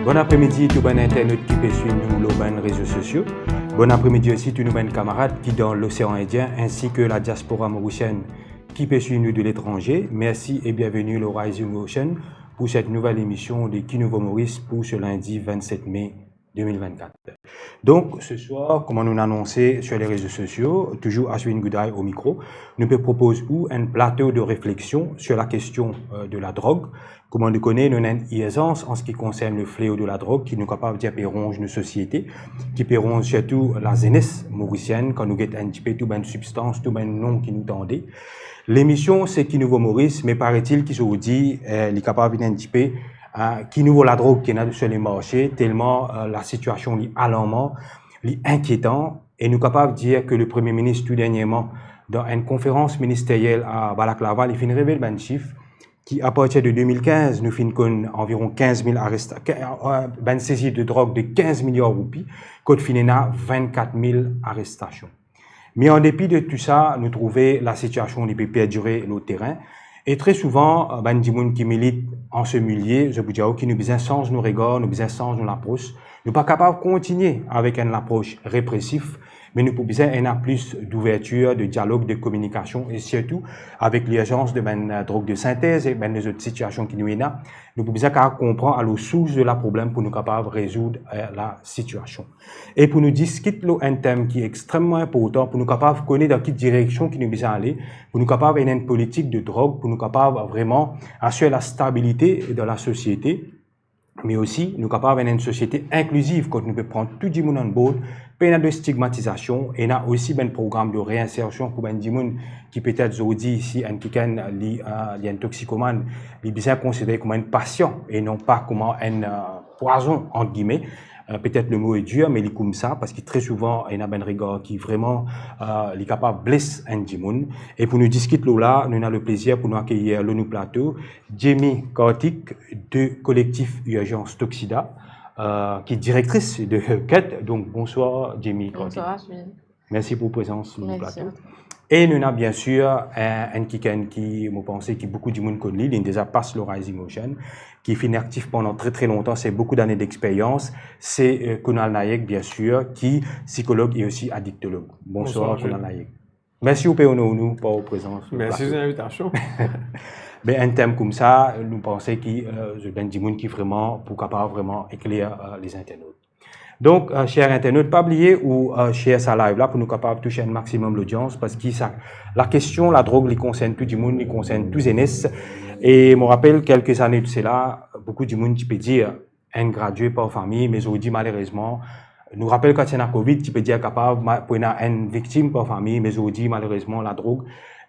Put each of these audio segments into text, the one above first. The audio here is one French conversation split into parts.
Bon après-midi tout bon internet qui peut suivre nous les réseaux sociaux. Bon après-midi aussi tous nos camarades qui dans l'océan Indien ainsi que la diaspora mauricienne qui peut suivre nous de l'étranger. Merci et bienvenue au Rising Ocean pour cette nouvelle émission de Qui Nouveau Maurice pour ce lundi 27 mai 2024. Donc, ce soir, comme on nous a annoncé sur les réseaux sociaux, toujours Ashwin Goudaï au micro, nous peut proposer un plateau de réflexion sur la question de la drogue. Comme on le connaît, nous avons une aisance en ce qui concerne le fléau de la drogue qui nous est capable de péronge nos sociétés, qui péronge surtout la jeunesse mauricienne quand nous avons un petit peu toute une substance, tout un nom qui nous tendait. L'émission, c'est Qui Nouveau Maurice, mais paraît-il qu'il se dit, il est capable d'un petit peu qui nouveau la drogue qui est sur les marchés, tellement la situation est alarmante, est inquiétante, et nous sommes capables de dire que le Premier ministre, tout dernièrement, dans une conférence ministérielle à Balaklava, il fait une révélation d'un chiffre qui, à partir de 2015, nous finissons environ 15 000 arrestations, une saisie de drogue de 15 milliards de roupies, qu'on finit à 24 000 arrestations. Mais en dépit de tout ça, nous trouvons la situation qui peut perdurer le terrain. Et très souvent, ben, des gens qui militent en ce milieu, je vous dis, qui nous besoin changer nos regards, nous besoin changer nos approches. Nous pas capables de continuer avec une approche répressive, mais nous pouvons besoin d'un plus d'ouverture, de dialogue, de communication, et surtout, avec l'urgence de ben, drogue de synthèse et ben, les autres situations qui nous sont là, nous pouvons besoin comprendre à la source de la problème pour nous capables de résoudre la situation. Et pour nous discuter un thème qui est extrêmement important, pour nous capables de connaître dans quelle direction qui nous besoin aller, pour nous capables d'avoir une politique de drogue, pour nous capables vraiment assurer la stabilité de la société, mais aussi nous capables d'avoir une société inclusive quand nous pouvons prendre tout le monde en board, pas de stigmatisation, et n'a aussi un programme de réinsertion pour des gens qui peut-être aujourd'hui si un quelqu'un est un toxicomane, il est bien considéré comme un patient et non pas comme un poison entre guillemets. Peut-être le mot est dur, mais il est comme ça, parce que très souvent, il y a un regard qui vraiment est capable de blesser un monde. Et pour nous discuter là, nous avons le plaisir pour nous accueillir le plateau, Jamie Kartik de collectif Urgence Toxida, qui est directrice de Quête. Donc, bonsoir, Jamie Kartik. Bonsoir, Ashwin. Merci pour votre présence sur le Merci. plateau. Et nous avons bien sûr un qui, me pense, qui beaucoup de monde connaît, il déjà passe le Rising Ocean, qui est actif pendant très très longtemps, c'est beaucoup d'années d'expérience. C'est Kunal Naik, bien sûr, qui est psychologue et aussi addictologue. Bonsoir Kunal Naik. Merci pour votre présence. Merci de l'invitation. Mais un thème comme ça, nous pensons qu'il y a des gens qui vraiment, pour capable vraiment éclairer les internautes. Donc, chers internautes, pas oublier ou share sa live là pour nous capables de toucher un maximum l'audience parce que ça, la question, la drogue, les concerne tout le monde, les concerne tous les jeunes. Et je me rappelle quelques années de cela, beaucoup de monde qui peut dire un gradué par famille, mais aujourd'hui malheureusement, nous rappelle quand il y a la Covid, tu peux dire capable pour une victime par famille, mais aujourd'hui malheureusement la drogue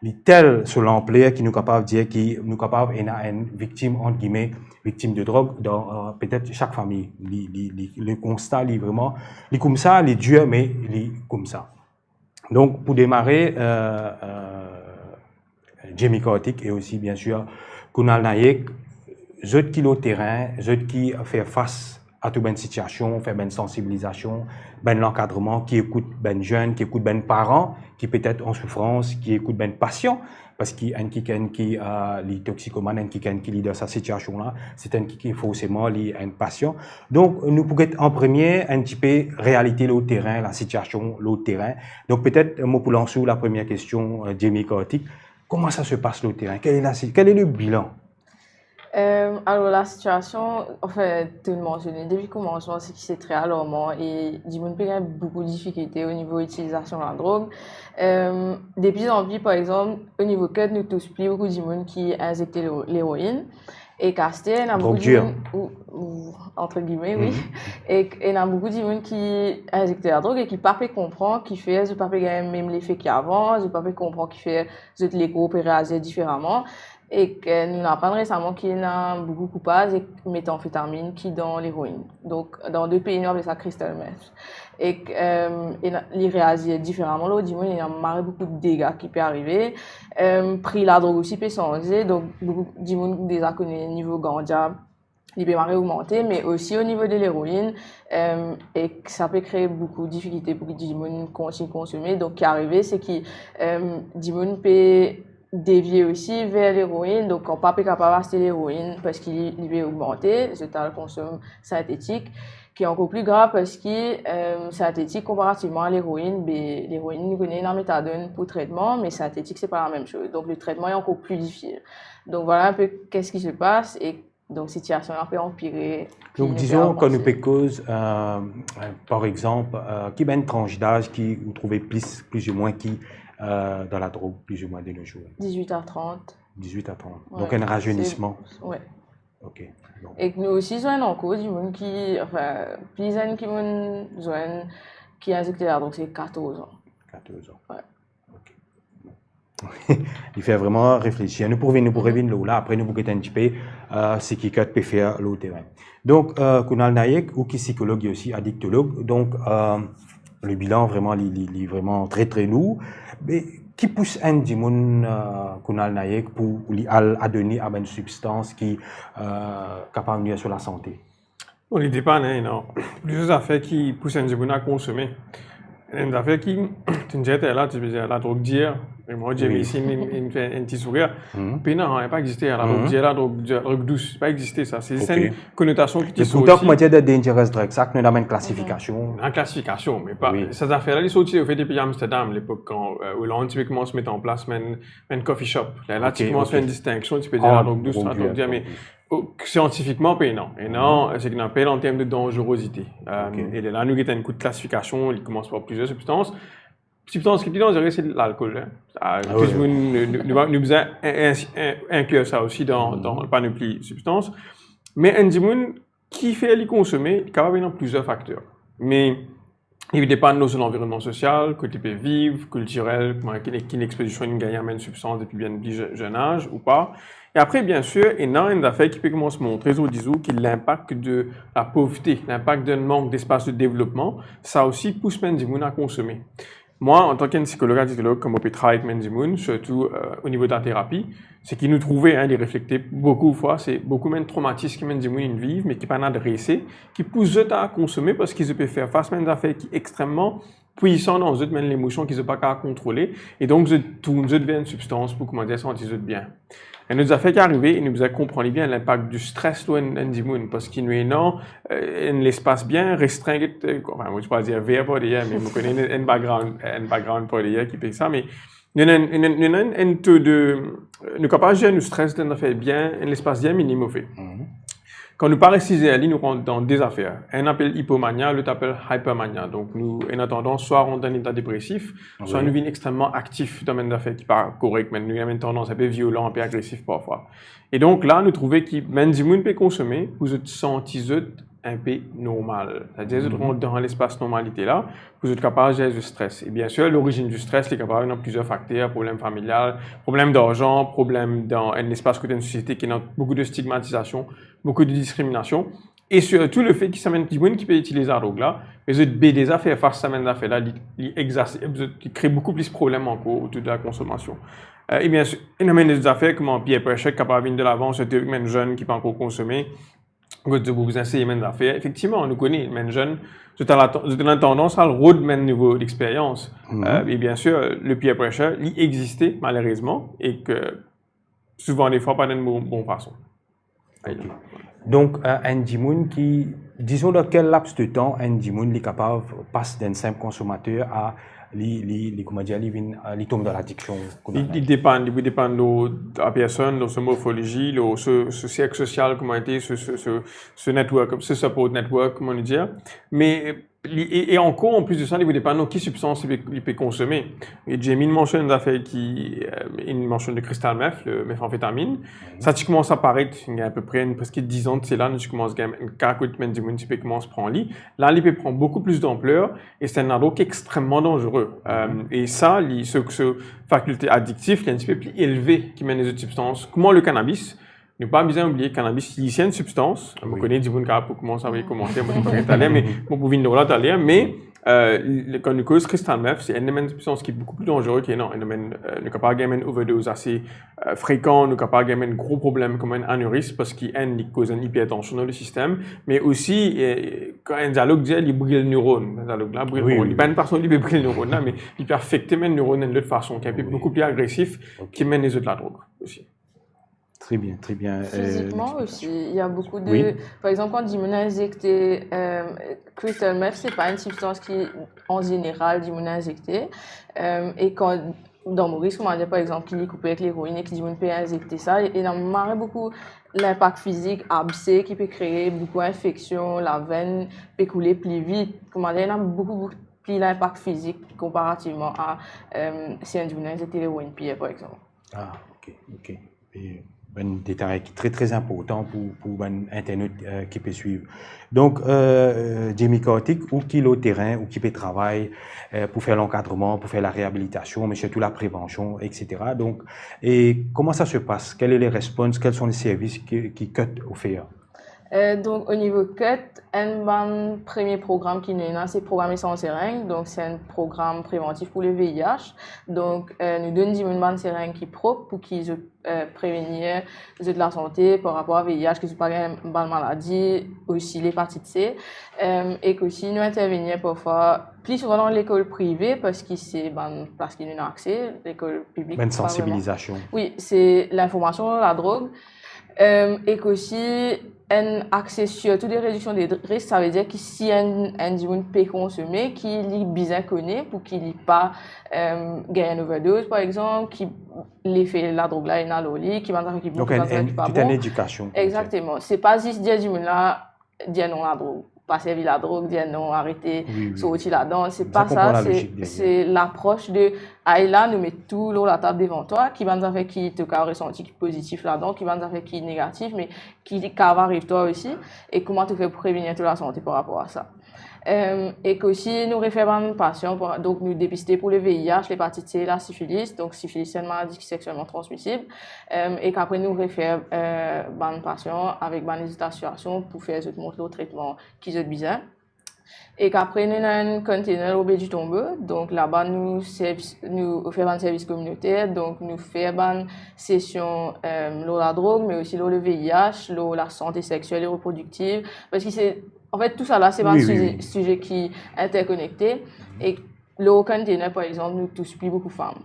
est telle sur l'ampleur qui nous capable de dire qu'il nous capable une victime entre guillemets victime de drogue dans peut-être chaque famille. Le constat est vraiment est comme ça, il est dur mais il est comme ça. Donc pour démarrer, Jamie Kartik et aussi bien sûr Kunal Naik, ceux qui au terrain, ceux qui fait face à toute une situation, faire une sensibilisation, l'encadrement, qui écoute ben jeunes, qui écoute ben parents, qui peut-être en souffrance, qui écoute ben patients, parce qu'il y a un qui est toxicomane, un qui est dans cette situation-là, c'est un qui est forcément un patient. Donc, nous pouvons être en premier un petit peu réalité le terrain, la situation le terrain. Donc, peut-être, moi pour lancer la première question, Jamie Kartik, comment ça se passe le terrain? Quel est le bilan? Alors la situation, enfin, tout le monde depuis le commencement, c'est que c'est très alarmant et du monde a beaucoup de difficultés au niveau de l'utilisation de la drogue. Depuis en vie, par exemple, au niveau code, nous tous plus beaucoup de monde qui injectent l'héroïne. Et Castel, il y a beaucoup de monde, entre guillemets, oui. Et il y a beaucoup de monde qui injectent la drogue et qui ne peuvent pas comprendre, qui fait, je ne peux pas même l'effet qu'il y a avant, je ne peux pas comprendre qui fait, je les coopérer différemment. Et que nous apprenons récemment qu'il y a beaucoup de coupables de méthamphétamine qui dans l'héroïne. Donc, dans deux pays, nous appelons ça crystal meth. Et ils réagissent différemment. Là, du moins, il y a beaucoup de dégâts qui peuvent arriver. Prix la drogue aussi peut changer. Donc, beaucoup de gens déjà connaissent le niveau ganja. Il peut augmenter, mais aussi au niveau de l'héroïne, et ça peut créer beaucoup de difficultés pour que les gens continuent à consommer. Donc, ce qui est arrivé, c'est que les gens peuvent dévier aussi vers l'héroïne. Donc, on pas capable d'acheter l'héroïne parce qu'il va augmenter, je le consomme synthétique, qui est encore plus grave parce que synthétique, comparativement à l'héroïne, l'héroïne, nous connaît la méthadone pour traitement, mais synthétique, c'est pas la même chose. Donc, le traitement est encore plus difficile. Donc, voilà un peu qu'est-ce qui se passe et donc, situation a peut empirer. Donc, disons qu'on nous peut cause, par exemple, qui a une tranche d'âge qui vous trouvez plus ou moins qui dans la drogue, plus ou moins de nos jours. 18 à 30. 18 à 30. Ouais, donc, un rajeunissement. Oui. OK. Donc. Et nous aussi, nous avons encore du monde qui, enfin, plus jeunes qui a injecté la drogue, c'est 14 ans. 14 ans. Ouais. Il fait vraiment réfléchir. Nous pourrions venir là, après nous pourrions un petit peu ce qui peut faire le terrain. Donc, Kunal Naik, ou qui est psychologue et aussi addictologue, donc le bilan vraiment, il est vraiment très très lourd. Mais qui pousse un dimoun Kunal Naik pour à donner à une substance qui est capable de nuire sur la santé? Bon, il dépend, non. Plusieurs affaires qui poussent un dimoun à consommer. Une affaire qui, tu disais là, tu veux dire la drogue d'hier. Et moi, j'ai mis ici un petit sourire. Puis non, il n'a pas existé. La drogue d'hier, la drogue douce, n'a pas existé ça. C'est une connotation qui est pourtant, comme tu de dangerous drugs, ça, nous avons une classification. Une classification, mais pas. Ces affaires-là, ils sont sorties au fait depuis Amsterdam, l'époque quand Hollande, tu commences à mettre en place un coffee shop. Là, tu commences à faire une distinction, tu peux dire la drogue douce, la drogue d'hier, mais scientifiquement, non. Et non, c'est qu'on appelle en termes de dangerosité. Et là, nous avons une coup de classification, il commence par plusieurs substances. Substance qui est dangereuse, c'est l'alcool. Nous devons inclure ça aussi dans la panoplie de substances. Mais un dimoun qui fait les consommer, il peut avoir plusieurs facteurs. Mais il dépend de l'environnement social, que tu peux vivre, culturel, quelle exposition il gagne à une substance depuis bien plus jeune âge ou pas. Et après, bien sûr, il y a une affaire qui peut commencer à montrer au disou qui est l'impact de la pauvreté, l'impact d'un manque d'espace de développement. Ça aussi pousse un dimoun à consommer. Moi, en tant qu'un psychologue, comme on peut travailler avec Mendimoun, surtout au niveau de la thérapie, c'est qu'il nous trouvait, les réflecter beaucoup de fois, c'est beaucoup de traumatismes que Mendimoun vivent, mais qui ne sont pas adressés, qui poussent à consommer parce qu'ils peuvent faire face à des affaires qui sont extrêmement puissantes dans eux, même l'émotion qu'ils n'ont pas qu'à contrôler, et donc tout devient une substance pour, comment dire, sentir bien. Et nous avons fait qu'arriver, et nous avons compris bien l'impact du stress de Mendimoun, parce qu'il nous est un espace bien restreint, enfin, moi je ne peux pas dire VR pour mais vous connaissez un background pour qui fait ça, mais nous avons un taux de, nous capables de gérer le stress d'un affaire bien, un espace bien minime fait. Quand nous parlons de nous rentrons dans des affaires. Un appelle hypomania, l'autre appelle hypermania. Donc, nous, en attendant, soit on est dans un état dépressif, soit nous vivons extrêmement actifs dans une affaire qui n'est pas correcte, mais nous avons une tendance un peu violente, un peu agressive parfois. Et donc, là, nous trouvons que même si vous peut consommer, vous êtes senti un peu normal. C'est-à-dire, vous rentrez dans l'espace normalité là, vous êtes capable de gérer le stress. Et bien sûr, l'origine du stress est capable de plusieurs facteurs, problème familial, problème d'argent, problème dans un espace côté d'une société qui a beaucoup de stigmatisation, beaucoup de discrimination. Et surtout, le fait qu'il s'amène des gens qui peuvent utiliser la drogue là, mais vous êtes des affaires face à ces affaires là, il crée beaucoup plus de problèmes encore autour de la consommation. Et bien sûr, il y a des affaires comme peer pressure capable de l'avant, surtout les jeunes qui ne peuvent pas encore consommer. Vous essayez même d'affaires. Effectivement, on nous connaît, les jeunes, vous avez tendance à le road même niveau d'expérience. Et bien sûr, le peer pressure, il existait malheureusement et que souvent, des fois, pas d'une bonne façon. Okay. Donc, un dimoun qui, disons dans quel laps de temps un dimoun est capable de passer d'un simple consommateur à il tombe dans l'addiction. Il dépend de la personne, de sa morphologie, de ce cercle social, comment était, ce network, ce support network, comment on dit. Mais, et encore, en plus de ça, il dépend de quelle substance il peut consommer. Et j'ai mis une mention d'affaires une mention de cristal meth, le méthamphétamine. Ça, tu commences à apparaître, il y a à peu près presque 10 ans, c'est là, tu commences à gagner un cas de tu peux commencer à prendre lit. Là, il peut prendre beaucoup plus d'ampleur et c'est un drogue extrêmement dangereux. Et ça, ce faculté addictive, il est un petit peu plus élevé qui mène les autres substances. Comment le cannabis? Ne pas bien oublier que le cannabis, c'est une substance. On connaît du bon cas pour commencer à commenter, mais bon, pour venir là, mais quand nous cause crystal meth, c'est un domaine de substance qui est beaucoup plus dangereux qui est non, un domaine nous capable de une overdose assez fréquent, nous capable de un gros problème comme un anévrisme parce qu'il cause une hypertension dans le système, mais aussi quand un dialogue dit il brûle le neurone, un dialogue là brûle, il pas une personne qui brûle le neurone là, mais il peut affecter même le neurone d'une autre façon, qui est beaucoup plus agressif, qui mène les autres la drogue aussi. Très bien, très bien. Physiquement aussi, il y a beaucoup de... Par exemple, quand on a injecté crystal meth, c'est pas une substance qui, en général, on a injecté. Et quand, dans Maurice, comment dire, par exemple, qui est coupé avec l'héroïne et qui peut injecter ça, il y a beaucoup l'impact physique abcès qui peut créer beaucoup d'infections, la veine peut couler plus vite. Comment dire, il y a beaucoup plus l'impact physique comparativement à si on a injecté l'héroïne pire, par exemple. Ah, ok. Et, un détail qui est très très important pour Internet qui peut suivre. Donc, Jamie Kartik, ou qui est le terrain, ou qui peut travailler pour faire l'encadrement, pour faire la réhabilitation, mais surtout la prévention, etc. Donc, et comment ça se passe? Quelles sont les réponses? Quels sont les services qui CUT offrent? Donc, au niveau CUT, un premier programme qui est là, c'est Programme sans seringue. Donc, c'est un programme préventif pour le VIH. Donc, nous donnons une seringue qui est propre pour qu'ils prévenir de la santé par rapport à VIH, que ce pas une maladie, aussi l'hépatite C. Et qu'aussi, nous intervenir parfois plus souvent dans l'école privée parce que c'est parce qu'il y a accès, l'école publique. Une sensibilisation. Oui, c'est l'information sur la drogue. Et qu'aussi, un accès surtout des réductions des risques, ça veut dire que si un individu peut consommer, qu'il est bien connu pour qu'il n'ait pas gagné une overdose, par exemple, qui l'effet de la drogue là est dans l'oli, qui va dans l'équipe. Donc, toute une éducation. Exactement. C'est pas juste dire du monde là, dire non à la drogue. Pas servir la drogue, dire non, arrêter, sortir là-dedans. C'est pas ça, c'est l'approche de là, nous mettons tout sur la table devant toi, qui va nous faire qui te ressenti qui est positif là-dedans, qui va nous faire qui est négatif, mais qui arrive toi aussi, et comment tu fais pour prévenir toute la santé par rapport à ça. Et qu'aussi nous référons à nos patients, donc nous dépister pour le VIH, l'hépatite C, la syphilis, donc syphilis c'est une maladie sexuellement transmissible, et qu'après nous référons à nos patients avec des situations pour faire le traitement qui est bizarre. Et qu'après nous avons un container au bas du tombeau, donc là-bas nous faisons un service communautaire, donc nous faisons une session sur la drogue, mais aussi sur le VIH, sur la santé sexuelle et reproductive, parce que c'est en fait, tout ça là, c'est un sujet qui est interconnecté. Et le container, par exemple, nous touche plus beaucoup de femmes.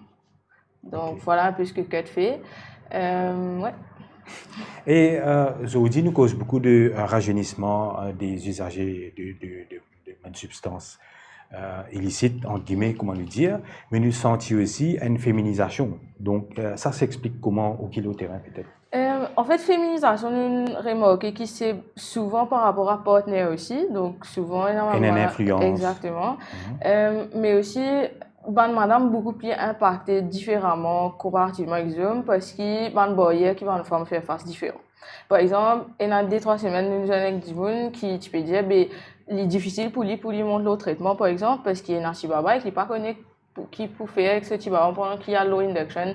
Donc, voilà un peu ce que CUT fait. Ouais. Et Zoudi nous cause beaucoup de rajeunissement des usagers de substances illicites, entre guillemets, comment le dire, mais nous sentons aussi une féminisation. Donc, ça s'explique comment au terrain peut-être? En fait, féminisation, nous remarquons que c'est souvent par rapport à partenaire aussi, donc souvent énormément. Une influence. Exactement. Mais aussi, madame beaucoup plus impactée différemment comparativement avec les hommes parce qu'il y a des barrières qui vont nous faire face différent. Par exemple, il y a 2-3 semaines, nous avons avec des gens qui, tu peux dire, il est difficile pour lui monter le traitement, par exemple, parce qu'il y a un chibaba qui n'est pas connu qui peut faire avec ce type pendant qu'il y a low induction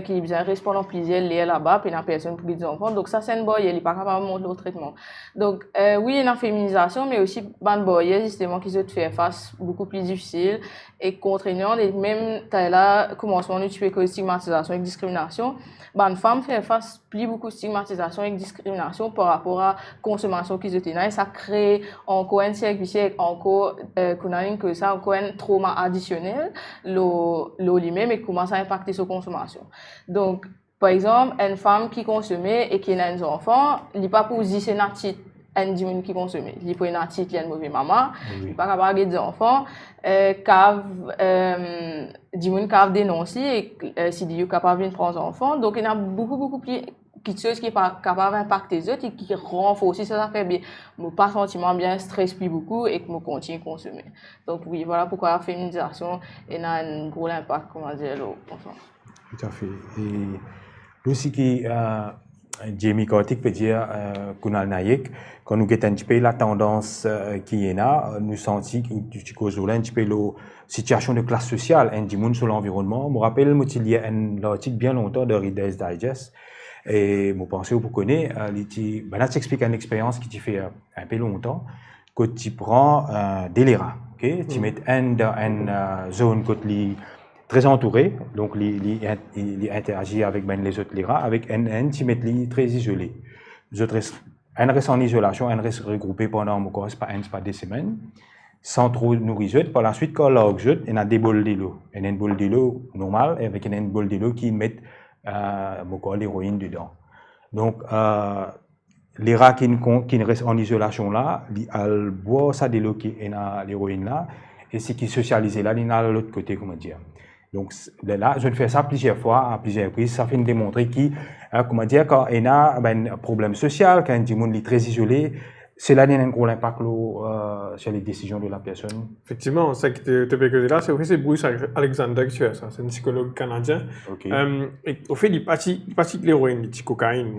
qui est bien reste pendant plusieurs liens là-bas puis il y a personne pour les enfants donc ça c'est une barrière il n'est pas capable de monter le traitement donc oui il y a une féminisation mais aussi une barrière justement qui se fait face beaucoup plus difficile et contraignante et même là commencement tu fais que stigmatisation et discrimination une femme fait face plus beaucoup de stigmatisation et discrimination par rapport à consommation qu'ils ont et ça crée encore un cercle vicieux encore que ça encore un trauma additionnel l'eau lui-même et commence à impacter sa consommation. Donc, par exemple, une femme qui consomme et qui a des enfants, il n'est pas pour dire c'est natif un dimanche qui consomme. Il est pour une natif qui a une mauvaise maman, il n'est pas capable de des enfants, dimanche qui dénoncé et si il est capable de prendre des enfants. Donc, il y a beaucoup plus quelque chose qui est pas capable d'impacter les autres et qui renforce ça fait bien me pas sentiment bien stress plus beaucoup et que me continue à consommer donc oui voilà pourquoi la féminisation a un gros impact comment dire tout à fait et aussi qui Jamie Kartik peut dire Kunal Naik quand nous avons un petit peu la tendance qui est là nous sentons que tu causes un petit peu la situation de classe sociale un petit monde sur l'environnement me rappelle il y a un article bien longtemps de Reader's Digest. Et je pense que vous connaissez, là, tu expliques une expérience qui te fait un peu longtemps. que tu prends des lira. Okay? Tu mets un dans une zone qui très entourée, donc il interagit avec les autres lira, avec un tu mets très isolé. Les autres un reste en isolation, un reste regroupé pendant pas des semaines, sans trop nourrir. Par la suite, quand l'on il y a des bols de l'eau. Il y a une bol de l'eau normale avec une bol de l'eau qui met l'héroïne dedans. Donc, les rats qui restent en isolation là, ils boivent ça de l'eau qui est dans l'héroïne là, et ce qui est socialisé là, il est à l'autre côté, comment dire. Donc là, je fais ça plusieurs fois, à plusieurs reprises, ça fait démontrer comment dire, quand il y a un problème social, quand un monde est très isolé, c'est là qu'il y a un gros impact sur les décisions de la personne. Effectivement, ce que tu peux là, c'est aussi Bruce Alexander qui fait ça, c'est un psychologue canadien. Okay. Et au fait, il passe de l'héroïne, de cocaïne.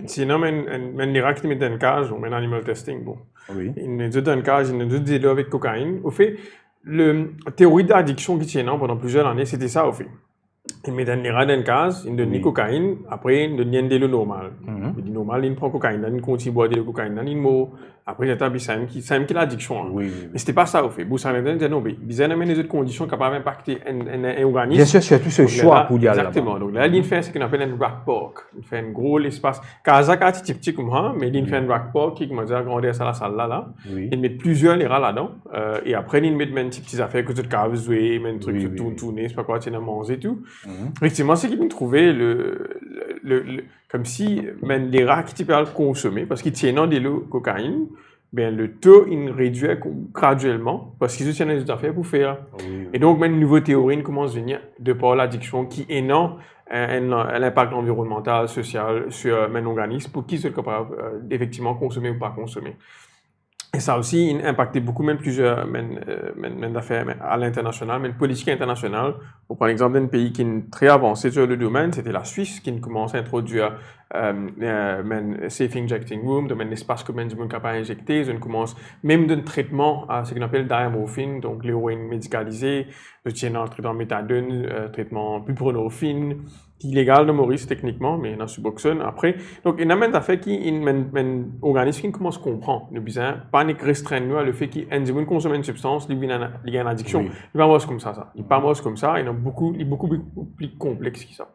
Sinon, les rats qui mettent dans une cage, on met un animal testing. Bon. Oui. Ils mettent dans une cage, ils mettent des avec cocaïne. Au fait, la théorie d'addiction qui tient pendant plusieurs années, c'était ça au fait. Ils mettent les rats dans une case, ils donnent cocaïne, après ils donnent de l'eau normale. Il dit normal, il prend cocaïne, il continue à boire de la cocaïne, il mort. Après, il y a c'est l'addiction. Oui. Mais c'était pas ça au fait. Bruce Alexander disait non, mais ils ont des autres conditions capables d'impacter un organisme. Bien sûr, surtout ce choix pour y aller. Exactement. Donc là, il fait ce qu'on appelle un rack park. Il fait un gros espace. Kazaka, c'est petit comme ça, mais il fait un rack park qui commence à grandir à la salle là. Il met plusieurs les rats là-dedans. Et après, il met des petites affaires que tu as jouer, des trucs tourner, c'est pas quoi, tu as mangé et tout. Effectivement, c'est qu'ils ont trouvé comme si les rats qui peuvent consommer, parce qu'ils tiennent de l'eau cocaïne, ben, le taux il réduit graduellement parce qu'ils utilisent des affaires pour faire. Et donc, une nouvelle théorie commence à venir de par l'addiction qui est énorme un impact environnemental, social sur l'organisme pour qu'ils soient capables d'effectivement consommer ou pas consommer. Et ça a aussi impacté beaucoup, même plusieurs affaires à l'international, même politique internationale. Par exemple, un pays qui est très avancé sur le domaine, c'était la Suisse qui commence à introduire safe injecting room, de l'espace que du monde capable d'injecter. Ils commencent même d'un traitement à ce qu'on appelle diamorphine, donc l'héroïne médicalisée, le traitement méthadone, traitement buprenorphine, illégal de Maurice techniquement, mais dans Suboxone après. Donc, il y a même d'affaires qui, un organisme qui commence à comprendre, le besoin, pas restreindre le fait qu'il consomme une substance, il y a une addiction. Il n'est pas mort comme ça. Il n'est pas mort comme ça, il est beaucoup plus complexe que ça.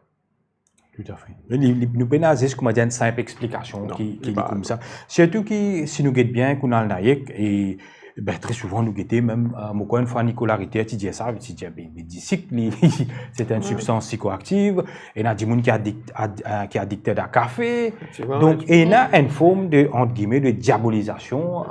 Tout à fait. Nous avons juste comme une simple explication qui est comme ça. Surtout que si nous guettons bien qu'on a le naïk et très souvent nous guettons même une fois Nicolas Ritter qui dit ça, il dit c'est une substance psychoactive et il y a des gens qui est addicté à café. Donc il y a une forme de entre guillemets de diabolisation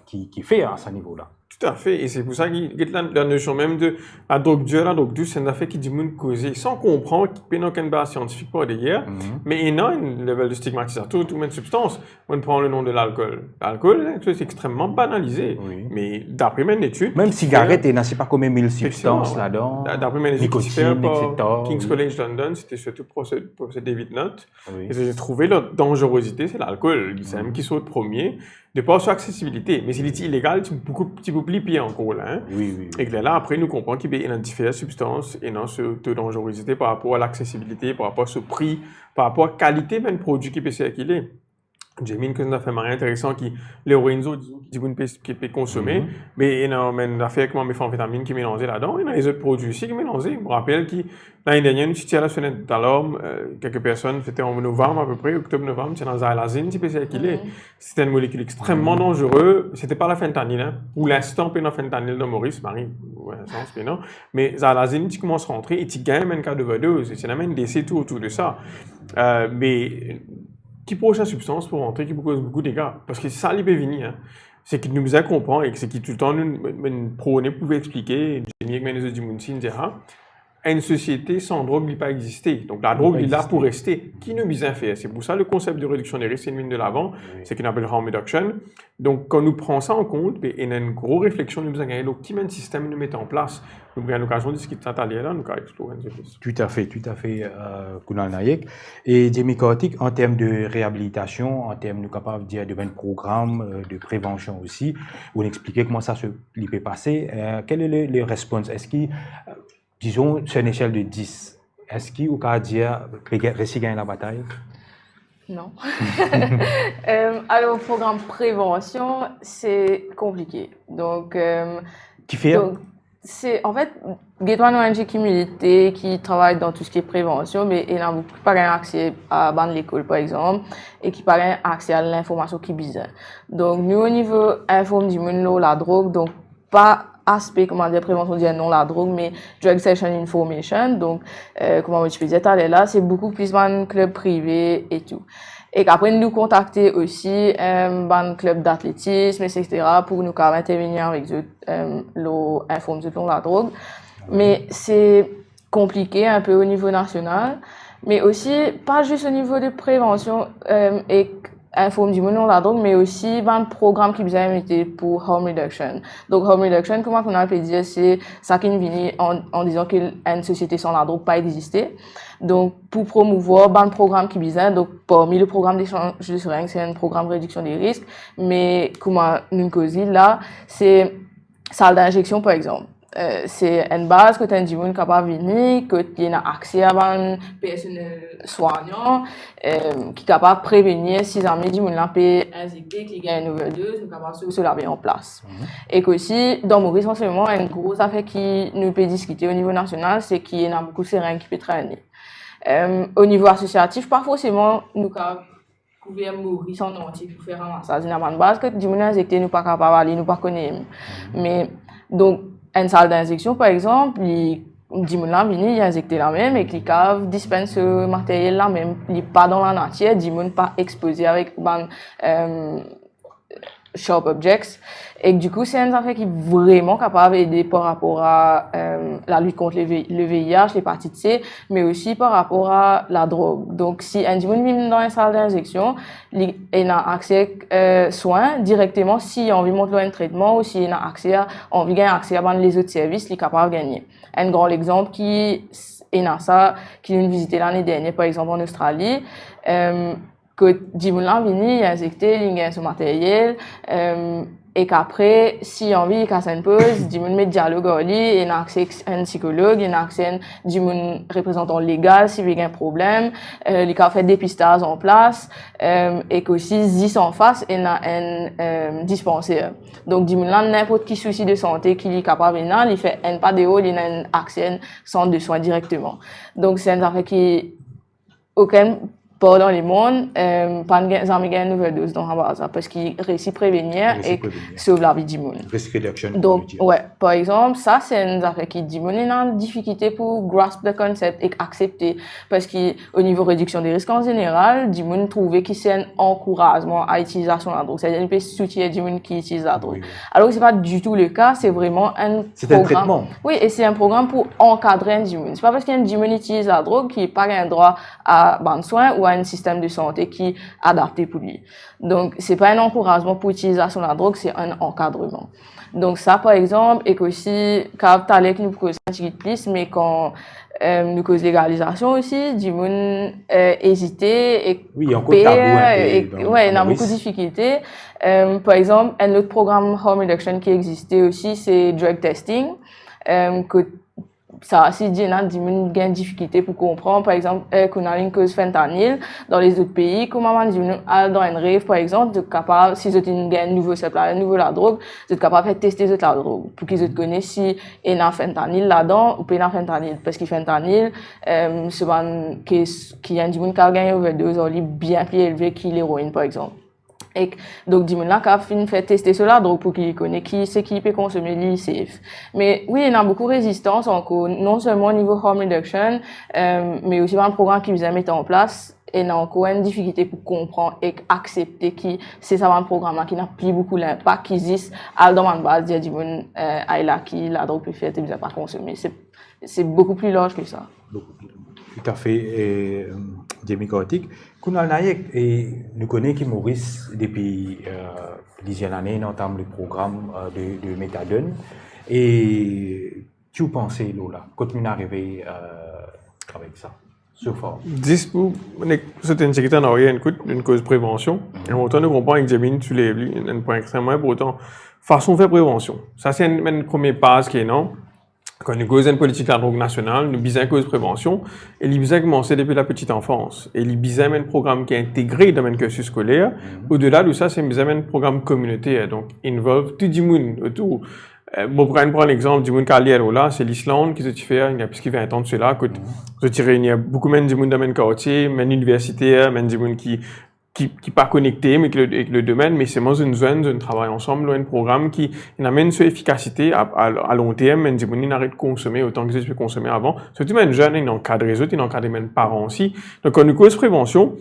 qui fait à ce niveau-là. Tout à fait, et c'est pour ça qu'il y a la notion même de la drogue dure, c'est une affaire qui dit monde causer sans comprendre qu'il n'y a aucune base scientifique pour derrière, mais il y a un level de stigmatisation, tout même substance. On prend le nom de l'alcool. L'alcool, c'est extrêmement banalisé, mais d'après mes études. Même cigarette, il n'y a pas comme 1000 substances là-dedans. D'après mes études, King's College London, c'était surtout pour ce David Nutt. Et j'ai trouvé la dangerosité, c'est l'alcool. C'est même qui saute premier. De par son accessibilité, mais s'il est illégal, c'est beaucoup plus pire encore là. Et que là, après, nous comprenons qu'il y a différentes substances et non ce taux de dangerosité par rapport à l'accessibilité, par rapport à ce prix, par rapport à la qualité même produit qui peut circuler. J'ai mis une affaire intéressante qui l'héroïne qui peut consommer, mais il y a une affaire comme méthamphétamine qui est mélangée là-dedans, il y a les autres produits aussi qui sont mélangés. Je me rappelle que l'année dernière, nous étions à la fenêtre d'alarme, quelques personnes, c'était en novembre à peu près, octobre-novembre, c'était dans Zylazine qui peut circuler. C'était une molécule extrêmement dangereuse, c'était pas la fentanyl, hein. Pour l'instant, il y a la fentanyl dans Maurice, Marie, mais Zylazine, tu commences à rentrer et tu gagnes un cas d'overdose, et tu as même un décès tout autour de ça. Mais qui proche la substance pour rentrer, qui cause beaucoup de dégâts. Parce que c'est ça, l'IP venir. Hein. C'est qu'il nous a compris et que c'est qu'il tout le temps nous prône pouvait expliquer, Jenny Ekmenezo Dimunsi, etc. Une société sans drogue ne peut pas exister. Donc la drogue est là pour rester. Qui nous vise à faire? C'est pour ça le concept de réduction des risques, c'est une mine de l'avant, c'est qu'on appelle harm reduction. Donc quand nous prenons ça en compte, il y a une grosse réflexion, nous avons gagné quel système nous mettons en place. Nous avons l'occasion de discuter de ça là, nous avons exploré. Tout à fait, Kunal Naik. Et Jamie Kortik, en termes de réhabilitation, en termes de capable de dire de programme de prévention aussi, vous expliquez comment ça se peut passer. Quel est le response? Est-ce qu'il disons, sur une échelle de 10, est-ce qu'il y a dire réussi gagner la bataille? Non. Alors, programme prévention, c'est compliqué. Donc, qui fait? Donc, c'est en fait, il y a une ONG qui milite, qui travaille dans tout ce qui est prévention, mais il n'a pas accès à l'école, par exemple, et qui n'a pas accès à l'information qui est bizarre. Donc, nous, au niveau informe la drogue, donc, pas aspect, comment dire, prévention dire non la drogue, mais drug session information. Donc, comment je peux dire, là, c'est beaucoup plus un club privé et tout. Et qu'après, nous contacter aussi, un club d'athlétisme, etc., pour nous intervenir avec eux, l'informe sur la drogue. Mais c'est compliqué un peu au niveau national, mais aussi, pas juste au niveau de prévention, et informe du monde la drogue, mais aussi un programme qui vous a invité pour harm reduction. Donc, harm reduction, comment on a pu dire, c'est ça qui vient en disant qu'une société sans la drogue pas exister. Donc, pour promouvoir un programme qui bizarre, donc parmi le programme d'échange de seringues, c'est un programme de réduction des risques, mais comment nous causons là, c'est salle d'injection par exemple. C'est une base que tu as un monde capable de venir, que tu as accès à un personnel soignant, qui est capable de prévenir si jamais du monde peut injecter, qu'il y a une overdose, nous capable de se laver en place. Et qu'aussi, dans Maurice, en ce moment, une grosse affaire qui nous peut discuter au niveau national, c'est qu'il y a beaucoup de seringues qui peuvent travailler. Au niveau associatif, pas forcément nous couvrir Maurice en entier pour faire un massage. Il y a une base que du monde injecté, nous pas capable d'aller, nous pas connaître. Mais, donc, une salle d'injection, par exemple, il dit là, il a injecté la même et qu'il dispense ce matériel là même, il n'est pas dans la nature, dit pas exposé avec sharp objects. Et du coup, c'est une affaire qui est vraiment capable d'aider par rapport à la lutte contre le VIH, l'hépatite C, mais aussi par rapport à la drogue. Donc, si un dimanche vient dans une salle d'injection, il a accès soins directement s'il a envie de monter un traitement ou s'il a envie de gagner accès à les autres services, il est capable de gagner. Un grand exemple qui est ça, qui nous visité l'année dernière, par exemple en Australie, que Dimoulan vini, il a injecté, il a son matériel, et qu'après, si envie, il casse une pause, Dimoulan met dialogue en ligne, il a accès à un psychologue, il a accès à un Dimoulan représentant légal, s'il y a un problème, il a fait dépistage en place, et qu'aussi, 10 en face, il a un dispensaire. Donc, Dimoulan, n'importe qui souci de santé qu'il est capable de il fait un pas de haut, il a un accès à un centre de soins directement. Donc, c'est une affaire qui, aucun, pas dans le monde, pas de nouvelle dose dans la base, parce qu'il réussit à prévenir et sauve la vie du monde. Risk reduction. Donc, ouais, par exemple, ça, c'est une affaire qui dit, on a une difficulté pour grasp le concept et accepter, parce qu'au niveau réduction des risques en général, du monde trouver qu'il c'est un encouragement à l'utilisation de la drogue. C'est-à-dire, il peut soutenir du monde qui utilise la drogue. Oui. Alors, c'est pas du tout le cas, c'est vraiment un c'est programme. C'est un traitement. Oui, et c'est un programme pour encadrer un du monde. C'est pas parce qu'un du monde utilise la drogue qu'il n'a pas un droit à ban soins ou à un système de santé qui est adapté pour lui. Donc, c'est pas un encouragement pour l'utilisation de la drogue, c'est un encadrement. Donc, ça, par exemple, et qu'aussi, quand tu as nous cause un petit peu plus, mais quand nous cause légalisation aussi, du monde hésiter et oui, il y a encore tabou. Ouais, il y a beaucoup de difficultés. Par exemple, un autre programme harm reduction qui existait aussi, c'est drug testing, que ça aussi dit là du monde gain difficulté pour comprendre par exemple qu'on a une cause fentanyl dans les autres pays comment on dit dans un rêve par exemple de capable si vous une gain nouveau supply nouveau la drogue vous êtes capable de tester la drogue pour qu'ils connaissent si il y a fentanyl là-dedans ou pas il y a fentanyl parce que fentanyl c'est un qui a du monde qui a gagné overdose en bien plus élevé que l'héroïne par exemple. Et donc, dis-moi là, quand on fait tester cela, donc pour qu'il connaisse qui c'est qui peut consommer les safe. Mais oui, il y a beaucoup de résistance encore, non seulement au niveau harm reduction, mais aussi dans le programme qu'ils vous a mis en place, et il y a encore une difficulté pour comprendre et accepter que c'est ça un programme qui n'a plus beaucoup d'impact, qui existe à dans la base, dire, dis-moi, là, qui la drogue peut faire, tu ne pas consommer. C'est beaucoup plus large que ça. Tout à fait, Jamie Kortik. Kunal Naik, nous connaissons qui Maurice depuis plusieurs années, notamment le programme de méthadone. Et tu penses, Lola, quand tu es arrivé avec ça, sur forme? C'est une sécurité en rien, une cause de prévention. Et autant nous comprenons avec Jamie, tu l'as vu, un point extrêmement important. Façon de faire prévention. Ça, c'est une première base qui est non. Quand nous causons une politique de la drogue nationale, nous besoin cause prévention, et nous besoin commencer depuis la petite enfance. Et nous besoin un programme qui est intégré dans le cursus scolaire. Au-delà de ça, c'est un programme communautaire, donc involve tout le monde autour. Bon, pour prendre l'exemple du monde qui là, c'est l'Islande qui se fait, il y a plus de 20 ans de cela, que il y a beaucoup de monde dans le quartier, même universitaires, même du monde qui pas connecté, mais avec le domaine, mais c'est moi une zone, un travail ensemble, un programme qui amène sur efficacité à long terme, même si on arrête de consommer autant que je peux consommer avant. Surtout, même jeune, il encadre les autres, il encadre même parents aussi. Donc, quand nous cause prévention,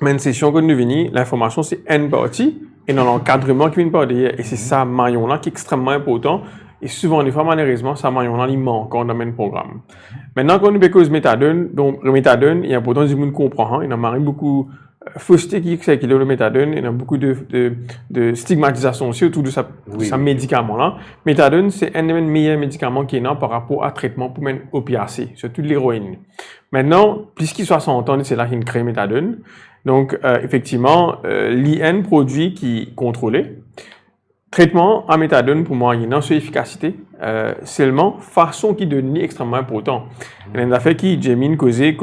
même session que nous venons, l'information, c'est une partie, et dans l'encadrement qui vient par derrière. Et c'est ça, maillon-là, qui est extrêmement important. Et souvent, des fois, malheureusement, ça maillon-là, il manque encore dans le programme. Maintenant, quand nous cause méthadone, donc, le méthadone, il y a important que monde comprend, il y a beaucoup, fausseté qui c'est le méthadone, il y a beaucoup de stigmatisation aussi autour de sa médicament-là. Méthadone, c'est un des meilleurs médicaments qui est là par rapport à traitement pour même opiacé, surtout l'héroïne. Maintenant, plus qu'il 60 ans, c'est là qu'il crée méthadone. Donc, effectivement, l'IN produit qui est contrôlé. Traitement en méthadone, pour moi, il y a une efficacité, seulement façon qui donne extrêmement important. Il y a une affaire qui, Jamie, causé,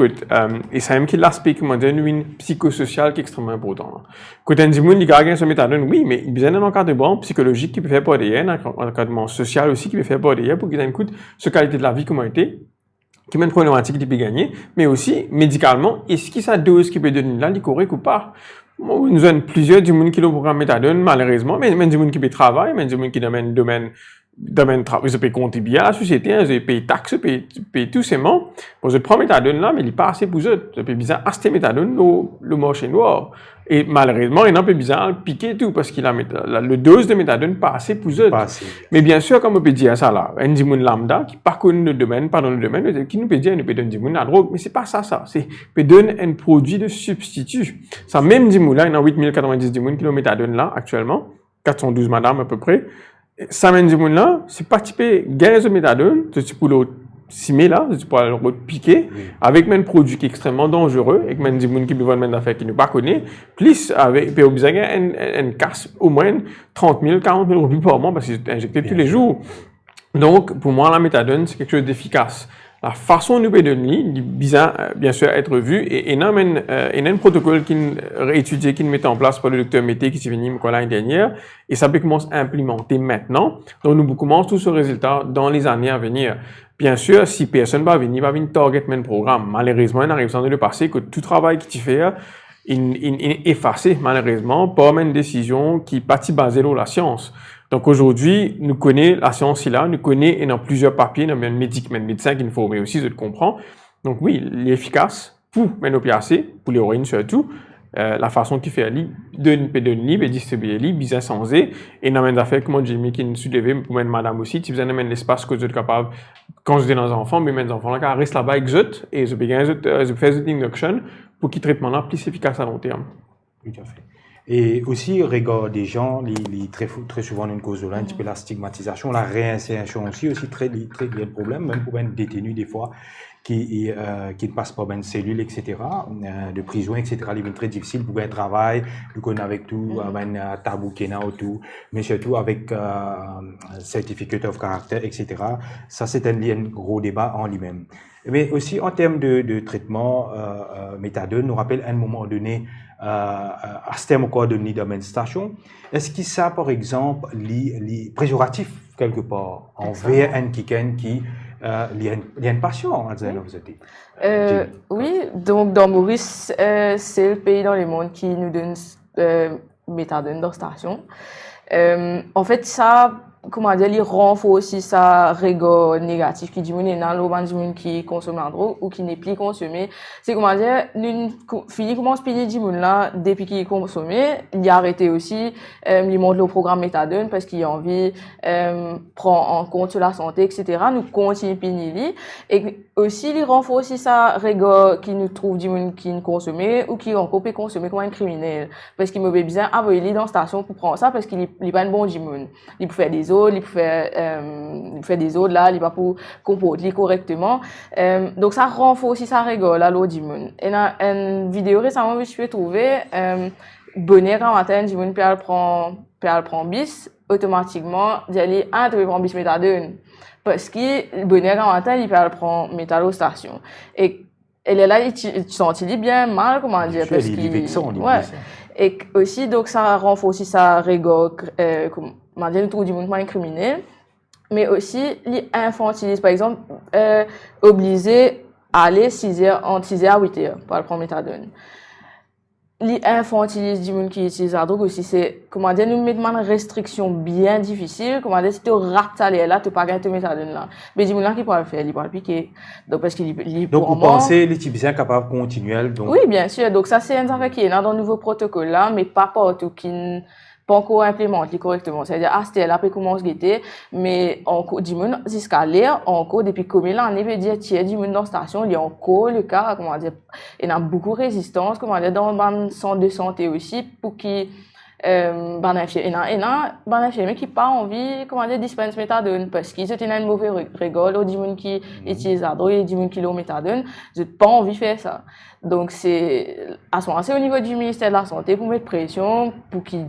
et c'est même qui l'aspect, comment dire, une psychosocial qui est extrêmement important. Quand on dit, il y a ce méthadone, oui, mais il y a besoin d'un encadrement psychologique qui peut faire par derrière, un encadrement social aussi qui peut faire par derrière pour qu'il ait une ce qualité de la vie comment été, qui mène une problématique qui peut gagner, mais aussi, médicalement, est-ce que sa dose qui peut donner là, il est correct ou pas? Nous avons plusieurs du monde qui le programme méthadone, malheureusement, mais du monde qui peut travailler, mais du monde qui domaine travail, ils peuvent contribuer à la société, ils payent taxes, ils payent tout ces mots. Bon, je prends méthadone là, mais il n'est pas assez pour eux. Je peux bizarre acheter méthadone le marché noir. Et malheureusement, il est un peu bizarre de piquer tout parce qu'il a le dose de méthadone pas assez pour eux. Mais bien sûr, comme on peut dire ça là, un dimoun lambda qui pas connu le domaine, pas dans le domaine, qui nous peut dire, il peut donner dimoun la drogue, mais c'est pas ça. C'est, peut donner un produit de substitut. Ça même dimoun là, il y a 8090 dimoun qui le méthadone là, actuellement. 412 madame à peu près. Ça même dimoun là, c'est pas typé gaz de méthadone, c'est pour l'autre. Simé là, tu peux le piquer avec un produit qui est extrêmement dangereux et que même des gens qui besoin d'une affaire qui ne pas connaît, plus avec puis besoin une casse au moins 30 000, 40 000 euros par mois parce que c'est injecté tous les jours. Donc pour moi la méthadone c'est quelque chose d'efficace. La façon de donner, il bien sûr être vu et il y a un protocole qui est étudié, qui est mis en place par le docteur Mété qui s'est venu l'année dernière et ça peut commencer à implémenter maintenant. Donc nous commençons tout ce résultat dans les années à venir. Bien sûr, si personne va venir target même programme. Malheureusement, il arrive sans le passé que tout travail qui tu fais, il est effacé, malheureusement, par une décision qui est basée sur la science. Donc aujourd'hui, nous connaissons la science là, nous connaissons dans plusieurs papiers, dans le médecin qui nous faut, mais aussi je le comprends. Donc oui, il est efficace pour l'opiacé, pour l'héroïne surtout. La façon qu'il fait de libre et distribuer libre, bien sans et dans les affaires comme Jimmy qui nous soulève pour mettre madame aussi, tu besoin de mettre l'espace que vous êtes capable quand vous êtes dans les enfants, mais mes enfants là, restent là-bas avec eux et je peux faire cette induction pour qu'ils traitement là plus efficace à long terme. Tout à fait. Et aussi, regarde des gens, très souvent une cause de là, un petit peu la stigmatisation, la réinsertion aussi très de problème, même pour un détenu des fois qui ne passe pas bien de cellules, etc., de prison, etc., c'est très difficile pour un travail, nous connaissons avec tout, avec un tabou qui est là autour, mais surtout avec certificate of character, etc. Ça, c'est un gros débat en lui-même. Mais aussi, en termes de traitement, méthadone nous rappelle à un moment donné, à ce terme encore donné dans une station, est-ce que ça, par exemple, les préjuratif quelque part envers un qui il y a une passion en Algérie, vous êtes oui, donc dans Maurice, c'est le pays dans le monde qui nous donne méthadone dans la station. En fait, ça, comment dire, il renforce aussi sa rigueur négative qui diminue dans l'urbain qui consomme la drogue ou qui n'est plus consommé. C'est comment dire, fini commence payer du monde là depuis qu'il est consommé, il a arrêté aussi, il monte le programme méthadone parce qu'il a envie, prend en compte la santé, etc. Nous continue payer et aussi il renforce aussi sa rigueur qui nous trouve du monde qui ne consomme ou qui encore peut consommer comme un criminel parce qu'il me veut bien il est dans la station pour prendre ça parce qu'il est pas un bon du monde. Il peut faire des autres, il peut faire des autres là, il va pour comporter correctement. Donc ça renforce aussi sa rigueur là l'autre du monde. Et dans une vidéo récemment je suis trouvé bonnet quand matin du monde peut prendre elle prend bis, automatiquement, il y a un qui prend bis méthadone. Parce que le bonheur en matin, il prend méthadostation. Et elle est là, il sent bien mal, comment dire, parce qu'il... Ouais. Et aussi, donc, ça renforce aussi sa rigueur, comment dire, le trou du mouvement criminel. Mais aussi, il infantilise, par exemple, obligé à aller 6h, entre 6h à 8h pour prendre méthadone. Les infantilisent du monde qui utilise la drogue aussi, c'est, comment dire, nous mettons une restriction bien difficile, comment dire, si tu rates ça là, tu pas gagner te méthadone là. Mais du monde là qui peut le faire, il peut le piquer. Donc, parce qu'il donc, vous pensez, les types sont capables continuels, donc. Oui, bien sûr. Donc, ça, c'est une affaire qui est dans le nouveau protocole là, mais pas partout qui pas encore implémenté correctement. C'est-à-dire, c'était là, puis commence à guetter, mais encore, du monde, jusqu'à l'air, encore, depuis combien d'années, veut dire, tiens, du monde dans la station, il y a encore le cas, comment dire, il y a beaucoup de résistance, comment dire, dans le centre de santé aussi, pour qu'il, il y a un infirmier qui pas envie, comment dire, dispense méthadone, parce qu'ils ont une mauvaise rigole, ou du monde qui utilise la drogue, et du monde qui l'a méthadone, ils n'ont pas envie de faire ça. Donc, c'est, à ce moment-là, c'est au niveau du ministère de la Santé pour mettre pression, pour qu'ils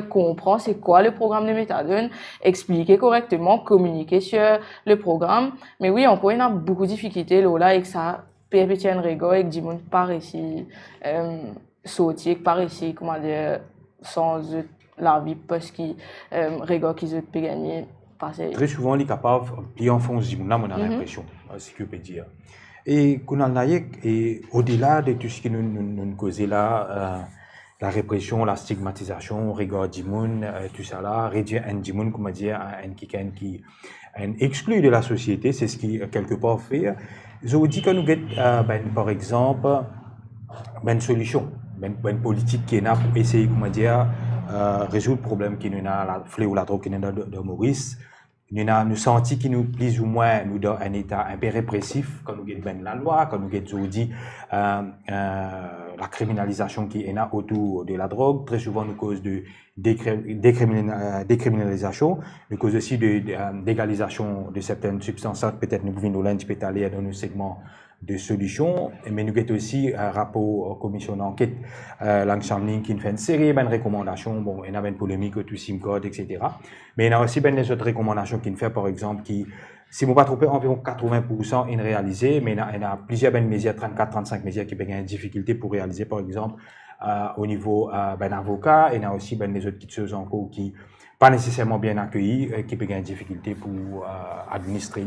comprennent c'est quoi le programme de méthadone, expliquer correctement, communiquer sur le programme. Mais oui, encore, il y a beaucoup de difficultés, là, avec ça, perpétuer une rigole, avec du monde par ici, sortir, par ici, comment dire, sans la vie, parce qu'ils, rigole qu'ils ont pu gagner. Très souvent, les capables, ils enfoncent du monde, on a l'impression, c'est ce que je peux dire. Et au-delà de tout ce qui nous cause là, la répression, la stigmatisation, regard du monde, tout ça là, réduire un du monde, comment dire, un qui exclu de la société, c'est ce qui quelque part fait. Je vous dis que nous avons, par exemple, une solution, une politique qui est là pour essayer, comment dire, résoudre le problème qui nous a la fléau la drogue qui nous a de Maurice. Nous senti qui nous plus ou moins nous dans un état un peu répressif quand nous avons la loi, quand nous avons dit la criminalisation qui est là autour de la drogue, très souvent nous cause de décriminalisation, nous cause aussi de d'égalisation de certaines substances, peut-être nous pouvons nous aller dans nos segments de solutions, mais nous avons aussi un rapport commission d'enquête, Lang-Chamling qui nous fait une série de recommandations, bon, il y a une polémique autour du SIM-code, etc. Mais il y a aussi des autres recommandations qui nous fait, par exemple, qui, si je ne me trompe pas, environ 80% sont réalisées, mais il y a plusieurs mesures, 34-35 mesures qui ont une difficulté pour réaliser, par exemple, au niveau avocat, et il y a aussi des autres choses en cours qui pas nécessairement bien accueillies, qui ont une difficulté pour administrer.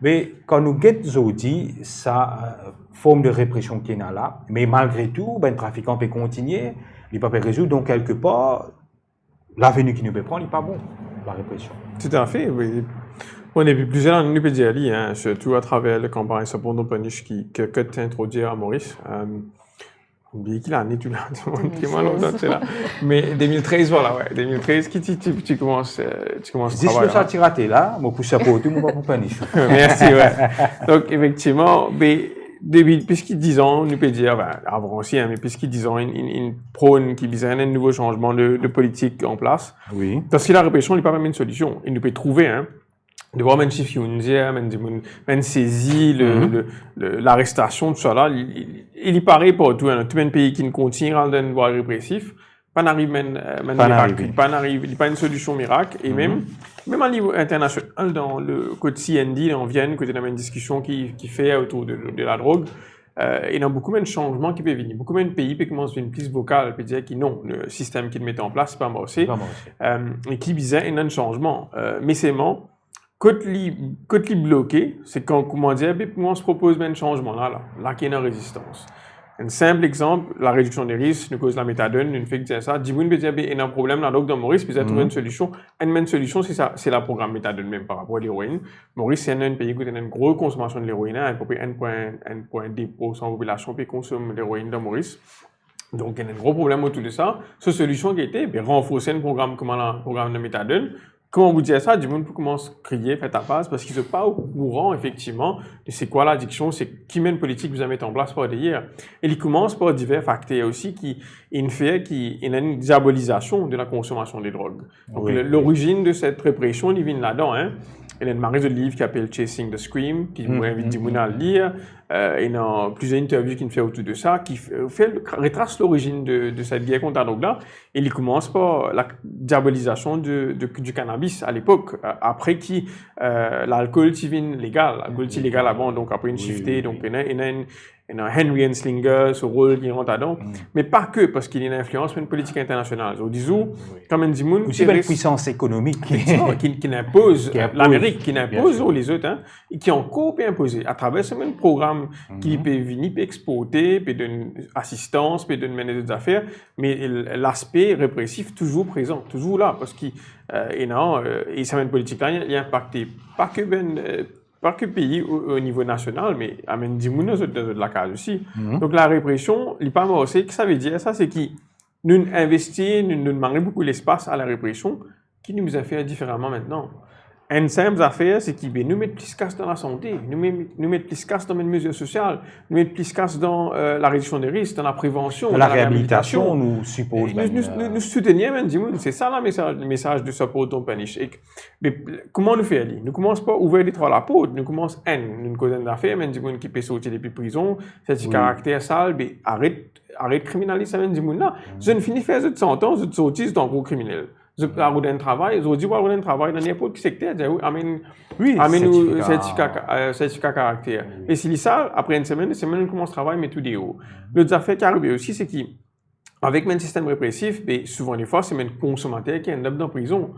Mais quand nous guettons ça forme de répression qui est là, mais malgré tout, le trafiquant peut continuer, il ne peut pas résoudre, donc quelque part, l'avenue qui nous peut prendre n'est pas bon, la répression. Tout à fait, oui. On est plusieurs années, nous peut dire, surtout à travers le campagne Sapondo Paniche que tu introduit à Maurice. Oublié qu'il a année, tout le monde qui est mal là. Mais 2013, voilà, ouais. 2013, tu commences à travailler. Juste que ça t'y raté là, moi, pour ça, pour tout, moi, pas pour Paniche. Merci, ouais. Donc, effectivement, depuis, puisqu'ils disent, nous peut dire, avant aussi, mais puisqu'ils disent, une prône qui vise un nouveau changement de politique en place. Oui. Parce que la répression n'est pas même une solution. Il nous peut trouver, de voir même chiffre même saisi l'arrestation tout ça là il y paraît pas tout un pays qui ne continue à une voie répressif pas n'arrive pas une solution miracle et même à niveau international dans le code CND en Vienne côté de une discussion qui fait autour de la drogue il y a beaucoup de changements qui peuvent venir beaucoup de pays qui commencent à une prise vocale et dire que non le système qu'ils mettent en place c'est pas marché et qui visait un changement mais c'est quand il bloqué, c'est quand, comment dire, on se propose un changement là qu'il y a une résistance. Un simple exemple, la réduction des risques, nous cause la méthadone, une fait que ça, dis-vous, il y a un problème là, donc dans Maurice, puis il a trouvé une solution. Une solution, c'est la programme méthadone même par rapport à l'héroïne. Maurice, c'est un pays qui a une grosse consommation de l'héroïne, à peu près 1,2% de la population qui consomme l'héroïne dans Maurice. Donc, il y a un gros problème autour de ça. Cette solution qui a été, renforcer un programme comme le programme de méthadone. Comment vous dire ça? Du monde commence à crier, faites ta passe, parce qu'ils ne sont pas au courant, effectivement, de c'est quoi l'addiction, c'est qui mène politique vous avez mis en place par derrière. Et ils commencent par divers facteurs aussi qui a une diabolisation de la consommation des drogues. Donc, l'origine de cette répression, il vient là-dedans, Il y a une marée de livres qui s'appelle Chasing the Scream, qui m'invite du monde à le lire. il y a plusieurs interviews qu'il fait autour de ça, qui retrace l'origine de cette guerre contre la drogue-là. Et il commence par la diabolisation du cannabis à l'époque, après qui l'alcool est légal. L'alcool est légal avant, donc après une shiftée, donc il y a Henry Anslinger, ce rôle qui rentre dedans, mais pas que, parce qu'il y a une influence sur une politique internationale. Au disons, comme un Dimoun, aussi une puissance économique qui impose l'Amérique, qui impose les autres, hein, et qui encore peut imposer à travers ce même programme qui peut venir, peut exporter, peut donner assistance, peut donner des affaires, mais l'aspect répressif toujours présent, toujours là, parce qu'il et ça une politique là, il a impacté pas que pays au niveau national, mais amène des gens de la case aussi. Donc la répression, il pas mort, c'est que ça veut dire ça, c'est que nous investissons, nous demandons beaucoup l'espace à la répression, qui nous a fait différemment maintenant. Une simple affaire, c'est qu'ils nous mettent plus casse dans la santé, nous mettent plus casse dans les mesures sociales, nous mettent plus casse dans la réduction des risques, dans la prévention, dans la réhabilitation, nous suppose. Nous soutenons même, c'est ça le message de support don't punish. Mais comment nous faire? Nous commençons pas à ouvrir les trois la porte, nous commençons une cause d'affaires, même des gens qui peuvent sortir depuis prison, c'est caractère sale, mais arrête de criminaliser même des gens là. Je ne finis faire cette sentence, je sortis, c'est un gros criminel. Je peux avoir un travail, je dis avoir un travail dans n'importe quel secteur, amène certificat caractère. Et si ça, après une semaine, on commence à travailler, mais tout est haut. L'autre affaire qui arrive aussi, c'est qu'avec un système répressif, souvent des fois, c'est même consommateur qui est dans la prison.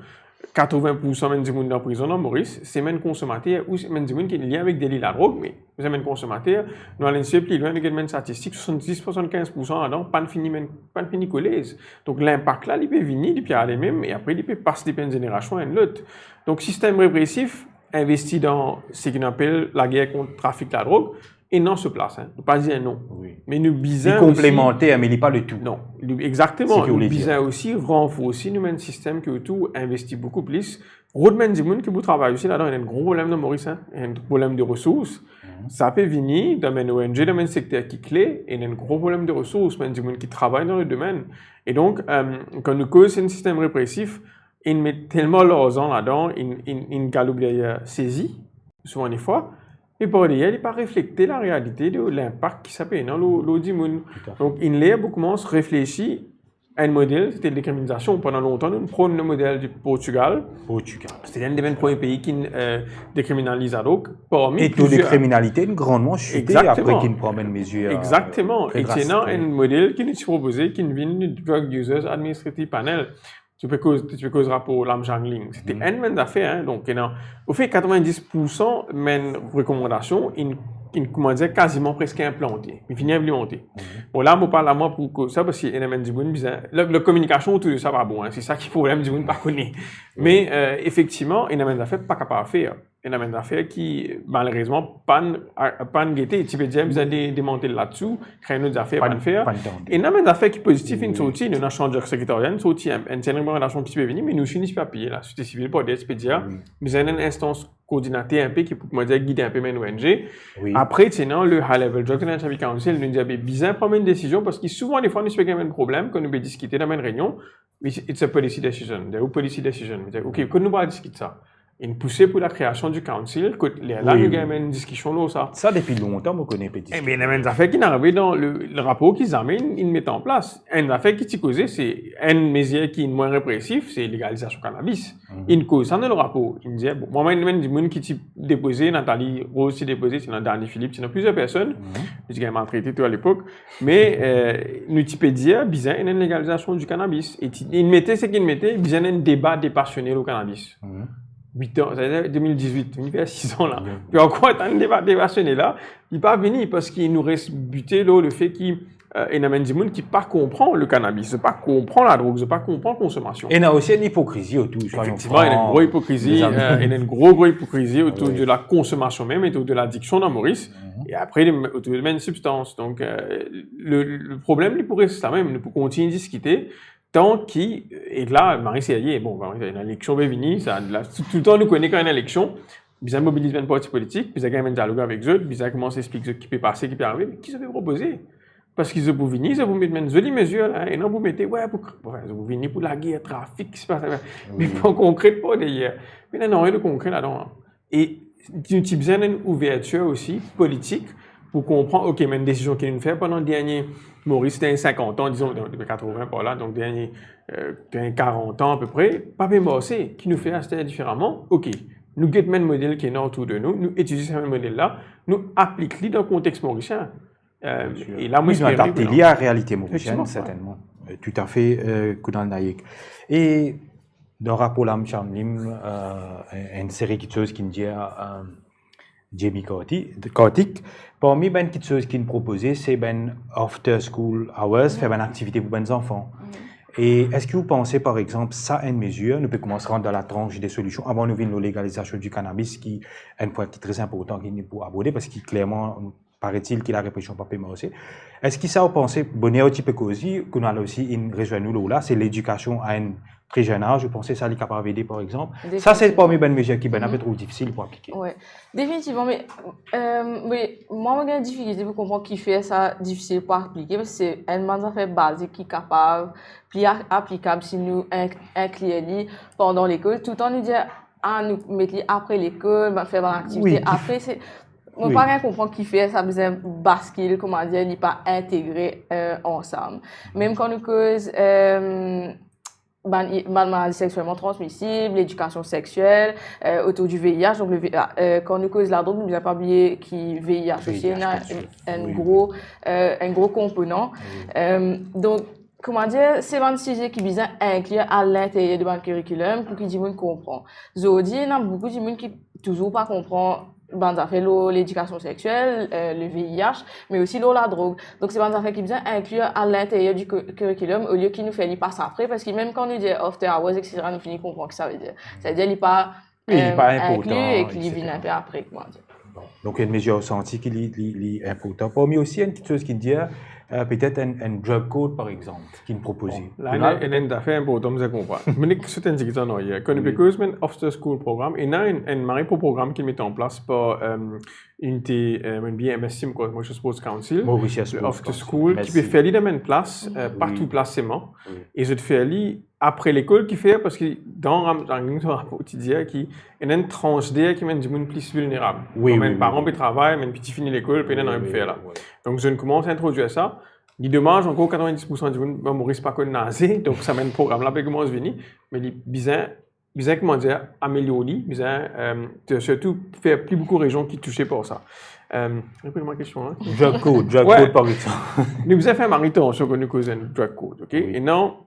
80% des gens dans la prison dans Maurice, c'est même consommateur ou c'est même des gens qui sont liés avec des lits la drogue, mais c'est même consommateur. Nous allons essayer plus loin de gagner une statistique, 70-75% là-dedans, pas fini collège. Donc l'impact là, il peut venir, il peut aller même, et après il peut passer d'une génération à une autre. Donc système répressif investi dans ce qu'on appelle la guerre contre le trafic de la drogue, et non se place. Hein. Ne pas dire non. Oui. Mais nous bisons complémentaire, mais il n'est pas le tout. Non, exactement. Nous bisons aussi renforcer nous un système qui tout investit beaucoup plus. Rodman dit que vous travaillez aussi là-dedans, il y a un gros problème de Maurice, hein. Il y a un problème de ressources. Ça peut venir dans un ONG, dans un secteur qui est clé, et il y a un gros problème de ressources, mais des gens qui travaillent dans le domaine. Et donc, quand nous causons un système répressif, ils mettent tellement l'argent là-dedans, ils galopent derrière saisie, souvent des fois. Et pour derrière, il n'a pas reflété la réalité de l'impact qui s'appelle dans l'Odimoun. Donc, il a beaucoup moins réfléchi à un modèle, c'était la décriminalisation. Pendant longtemps, nous prenons le modèle du Portugal. C'était un des premiers pays qui décriminalise à donc. Et taux de criminalité grandement chuté après qu'il prend une mesure. Exactement. Et c'est un modèle qui nous proposé, qui vient du Drug Users Administrative Panel. Tu peux causer rapport Lam Jangling. C'était un même d'affaires, hein. Donc, au fait, 90% de recommandations, comment dire, quasiment presque implantées. Il finit implémenté. Bon, là, on parle à moi pour ça, parce qu'il y a un du monde bizarre. La communication autour de ça va bon, hein. C'est ça qui est le problème du monde, pas connu. Mais, effectivement, il y a un affaire pas capable de faire. Il y a un affaire qui, malheureusement, pas de gaieté. Tu peux dire, vous allez démonter là-dessous, créer une autre affaire, pas de faire. Et il y a un affaire qui est positif, une sortie, nous avons changé de secrétariat, une sortie, une relation qui peut venir, mais nous finissons pas payer, la société civile, pour dire, tu peux dire, vous avez une instance coordinatée un peu qui peut, comment dire, guider un peu mes ONG. Après, sinon, le High Level Drug Financial Council nous dit, bizarre, prendre une décision, parce que souvent, des fois, nous avons un problème, quand nous discuter dans une réunion, it's a policy decision, c'est une policy decision. OK, quand nous allons discuter ça. Une poussée pour la création du council, là, nous avons une discussion là, ça. Ça, depuis longtemps, vous connaissez petit. Eh bien, il y a des affaires qui n'arrivent dans le rapport qu'ils amènent, ils mettent en place. Une affaire qui est causée, c'est une mesure qui est moins répressive, c'est légalisation du cannabis. Une cause, ça dans le rapport. Ils disaient, bon, moi, il y a des gens qui sont déposés, Nathalie Rose s'est déposée, c'est Danny Philippe, c'est plusieurs personnes. Je dis maltraité tout à l'époque. Mais, nous, tu peux dire, bizarre, il y a une légalisation du cannabis. Et ils mettaient ce qu'ils mettaient, bizarre, un débat dépassionnel au cannabis. 8 ans, c'est 2018, il fait 6 ans là. Puis encore, un débat passionné là, il n'est pas venu parce qu'il nous reste buté là, le fait qu'il y a des gens qui ne pas comprennent le cannabis, ne pas comprennent la drogue, ne pas comprennent la consommation. Et il y a aussi une hypocrisie autour. Effectivement, il y a une grosse hypocrisie, il y a une grosse hypocrisie autour de la consommation même et autour de l'addiction dans Maurice. Et après, autour de la même substance. Donc, le problème, il pourrait être ça même, il faut continuer à discuter. Tant qui, et là, Marie Serrier, bon, une élection va venir, tout le temps, nous connaissons quand même une élection, ils ont mobilisé un parti politique, ils ont quand même un dialogue avec eux, ils ont commencé à expliquer ce qui peut passer, ce qui peut arriver, mais qui se fait proposer? Parce qu'ils ont pour venir, ils ont mettre une jolie mesure, là, et non, vous mettez, ils ont venir pour la guerre, trafic, qui se passe, mais pas concret, pas d'ailleurs. Mais non, il y a de concret là-dedans. Et tu as besoin d'une ouverture aussi, politique, pour comprendre, OK, mais une décision qu'il nous fait pendant le dernier, Maurice, c'était 50 ans, disons, depuis 80 par là, donc dernier 40 ans à peu près, pas bien bossé, qui nous fait acheter différemment, OK. Nous guettons le modèle qui est autour de nous, nous utilisons ce modèle-là, nous appliquons dans le contexte mauricien. Et là, moi, je m'adapte à la réalité mauricienne, certainement. Tout à fait, Koudal Naïk. Et dans le rapport là, une série de choses qui me dit Jamie Kautik, parmi les choses qu'il me proposait, c'est after school hours, faire une activité pour les enfants. Et est-ce que vous pensez, par exemple, ça une mesure, nous pouvons commencer à rentrer dans la tranche des solutions avant de venir la légalisation du cannabis, qui est un point qui est très important qu'il nous faut aborder, parce qu'il clairement, paraît-il, qu'il a la répression pas paiement aussi. Est-ce que ça, vous pensez, bonheur type cosy, qu'on a aussi une région nous là, c'est l'éducation à un très jeune âge, je pensais ça, les capable d'aider, par exemple. Ça, c'est parmi les mesures qui sont un peu trop difficiles pour appliquer. Oui, définitivement, mais moi, j'ai une difficulté pour comprendre qui fait ça difficile pour appliquer, parce que c'est un affaire basique qui est capable, plus applicable si nous incluons pendant l'école, tout en nous disant, nous mettre après l'école, faire une activité. Oui, après, c'est. Moi, oui. Pas rien comprendre qui fait ça, besoin basculer, comment dire, n'est pas intégré ensemble. Même quand nous cause maladie sexuellement transmissible, l'éducation sexuelle, autour du VIH. Donc, quand nous cause la drogue, nous ne devons pas oublier que VIH aussi un gros component. Oui. Donc, comment dire, c'est un sujet qui vise à inclure à l'intérieur de notre curriculum pour que les gens comprennent. Aujourd'hui, il y a beaucoup de gens qui toujours pas comprennent l'éducation sexuelle, le VIH, mais aussi la drogue. Donc, c'est une affaire qui vient inclure à l'intérieur du curriculum au lieu qu'il nous fait lui passer après, parce que même quand on dit after hours, etc., nous finissons comprendre ce que ça veut dire. C'est-à-dire qu'il n'est pas inclus et qu'il vient un peu après, comment dire. Bon. Donc, il y a une mesure ressentie qui est importante. Parmi aussi, il y a une petite chose qui dit peut-être un drug code, par exemple, qui nous propose. Bon, là, il y a une affaire importante, vous comprendre. Mais c'est un petit peu quand nous avons un after-school programme, il y a un programme qui met en place par une BMSC, moi je suppose Council, le after-school, qui peut faire une place partout placement. Et je te fais après l'école qui fait, parce que dans le rapport quotidien, il y a une tranche d'air qui mène du monde plus vulnérable. Oui, mes parents qui travaillent, même petit fini l'école, puis il y a rien faire là. Donc je commence à introduire ça. Il dommage encore 90% du monde ne Maurice pas comme nazi, donc ça mène un programme là, puis commence à venir. Mais il bizarre comment dire, améliorer, bizarre, surtout faire plus beaucoup de régions qui touchent par ça. Répondez-moi la question. Hein? Drug code par exemple. Nous avons fait un marathon sur le cause drug code, ok? Et non.